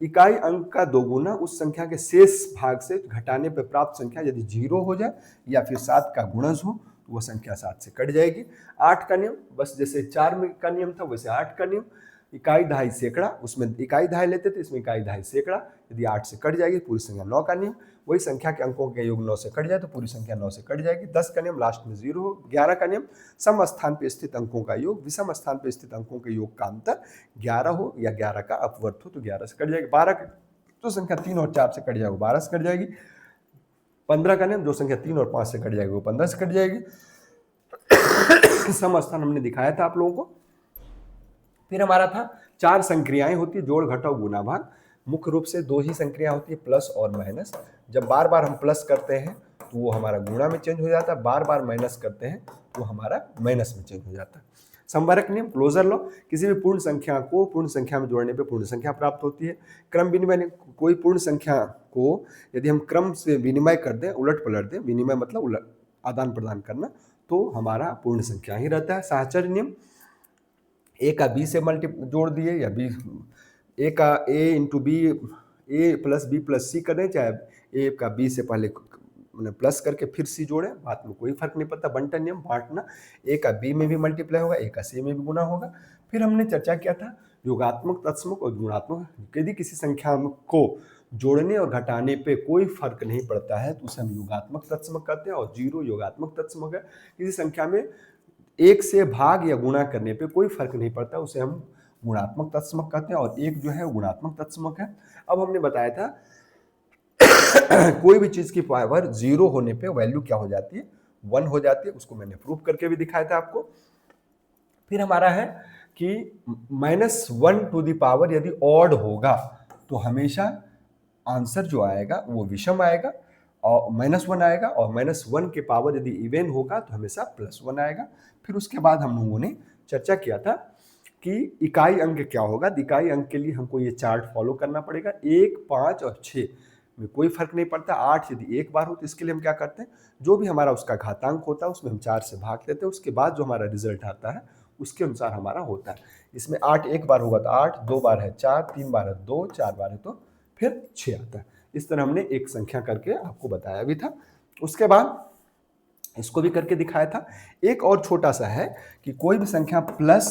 इकाई अंक का दोगुना उस संख्या के शेष भाग से घटाने पर प्राप्त संख्या यदि 0 हो जाए या फिर 7 का गुणज हो तो वह संख्या 7 से कट जाएगी। 8 का नियम बस जैसे 4 का नियम था वैसे 8 का नियम इकाई दहाई सैकड़ा, उसमें इकाई दहाई लेते थे इसमें इकाई दहाई सैकड़ा, यदि 8 से कट जाएगी पूरी संख्या। 9 का नियम वही संख्या के अंकों के योग 9 से कट जाए तो पूरी संख्या 9 से कट जाएगी। 10 का नियम लास्ट में 0 हो। 11 का नियम सम स्थान पर स्थित अंकों का योग विषम स्थान पर स्थित अंकों के योग का अंतर 11 हो या 11 का अपवर्त हो तो 11 से कट जाएगी। 12 जो संख्या 3 और 4 से कट जाएगी वो 12 से कट जाएगी। 15 का नियम, जो संख्या 3 और 5 से कट जाएगी वो 15 से कट जाएगी। सम स्थान हमने दिखाया था आप लोगों को। फिर हमारा था 4 संक्रियाएं होती है, जोड़ घटाव गुना भाग। मुख्य रूप से 2 ही संक्रिया होती है, प्लस और माइनस। जब बार बार हम प्लस करते हैं तो वो हमारा गुणा में चेंज हो जाता है, बार बार माइनस करते हैं तो हमारा माइनस में चेंज हो जाता है। संवरक नियम, क्लोजर लॉ, किसी भी पूर्ण संख्या को पूर्ण संख्या में जोड़ने पे पूर्ण संख्या प्राप्त होती है। क्रम विनिमय, कोई पूर्ण संख्या को यदि हम क्रम से विनिमय कर दें, उलट पलट दें, विनिमय मतलब उलट आदान प्रदान करना, तो हमारा पूर्ण संख्या ही रहता है। साहचर्य नियम, ए का बी से जोड़ दिए या बी ए का ए इंटू बी, ए प्लस बी प्लस सी करें, चाहे ए का बी से पहले प्लस करके फिर सी जोड़े, बात में कोई फर्क नहीं पड़ता। बंटन नियम, बांटना, ए का बी में भी मल्टीप्लाई होगा, ए का सी में भी गुना होगा। फिर हमने चर्चा किया था योगात्मक, तत्समक और गुणात्मक। यदि किसी संख्या को जोड़ने और घटाने पे कोई फर्क नहीं पड़ता है तो उसे हम योगात्मक तत्समक कहते हैं, और 0 योगात्मक तत्समक है। किसी संख्या में 1 से भाग या गुणा करने पे कोई फर्क नहीं पड़ता, उसे हम गुणात्मक तत्समक कहते हैं, और 1 जो है गुणात्मक तत्समक है। अब हमने बताया था कोई भी चीज की पावर 0 होने पे वैल्यू क्या हो जाती है, 1 हो जाती है। उसको मैंने प्रूव करके भी दिखाया था आपको। फिर हमारा है कि -1 टू द पावर यदि ऑड होगा तो हमेशा आंसर जो आएगा वो विषम आएगा, और -1 आएगा, और -1 के पावर यदि इवन होगा तो हमेशा +1 आएगा। फिर उसके बाद हम लोगों ने चर्चा किया था कि इकाई अंक क्या होगा। इकाई अंक के लिए हमको ये चार्ट फॉलो करना पड़ेगा। 1, 5 और 6 में कोई फर्क नहीं पड़ता। 8 यदि एक बार हो तो इसके लिए हम क्या करते हैं, जो भी हमारा उसका घातांक होता है उसमें हम 4 से भाग लेते हैं, उसके बाद जो हमारा रिजल्ट आता है उसके अनुसार हमारा होता है। इसमें 8 एक बार होगा तो 8, 2 बार है 4, 3 बार है 2, 4 बार है तो फिर 6 आता है। इस तरह हमने एक संख्या करके आपको बताया भी था। उसके बाद इसको भी करके दिखाया था। एक और छोटा सा है कि कोई भी संख्या प्लस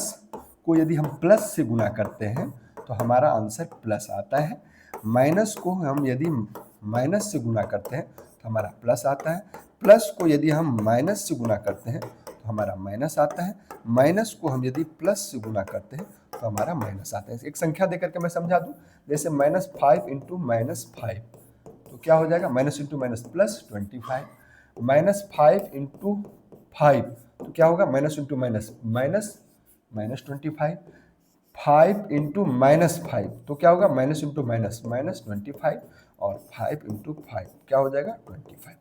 को यदि हम प्लस से गुना करते हैं तो हमारा आंसर प्लस आता है। माइनस को हम यदि माइनस से गुना करते हैं तो हमारा प्लस आता है। प्लस को यदि हम माइनस से गुना करते हैं तो हमारा माइनस आता है। माइनस को हम यदि प्लस से गुना करते हैं तो हमारा माइनस आता है। एक संख्या देकर के मैं समझा दूं, जैसे -5 इंटू -5 तो क्या हो जाएगा, minus into minus plus 25। -5 into 5 तो क्या होगा, minus into minus minus -25। 5 into -5 तो क्या होगा, माइनस इंटू माइनस -25, और 5 इंटू 5 क्या हो जाएगा 25।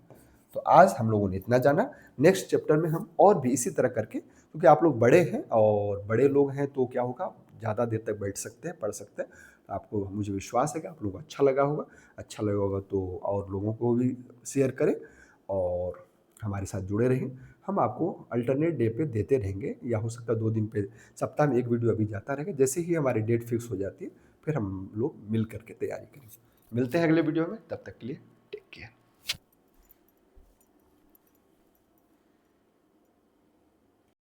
तो आज हम लोगों ने इतना जाना। नेक्स्ट चैप्टर में हम और भी इसी तरह करके, क्योंकि आप लोग बड़े हैं और बड़े लोग हैं तो क्या होगा, ज़्यादा देर तक बैठ सकते हैं, पढ़ सकते हैं। आपको, मुझे विश्वास है कि आप लोगों को अच्छा लगा होगा। अच्छा लगा होगा तो और लोगों को भी शेयर करें और हमारे साथ जुड़े रहें। हम आपको अल्टरनेट डे पे देते रहेंगे, या हो सकता है 2 दिन पे, सप्ताह में 1 वीडियो अभी जाता रहेगा। जैसे ही हमारी डेट फिक्स हो जाती है फिर हम लोग मिल करके तैयारी करेंगे। मिलते हैं अगले वीडियो में, तब तक के लिए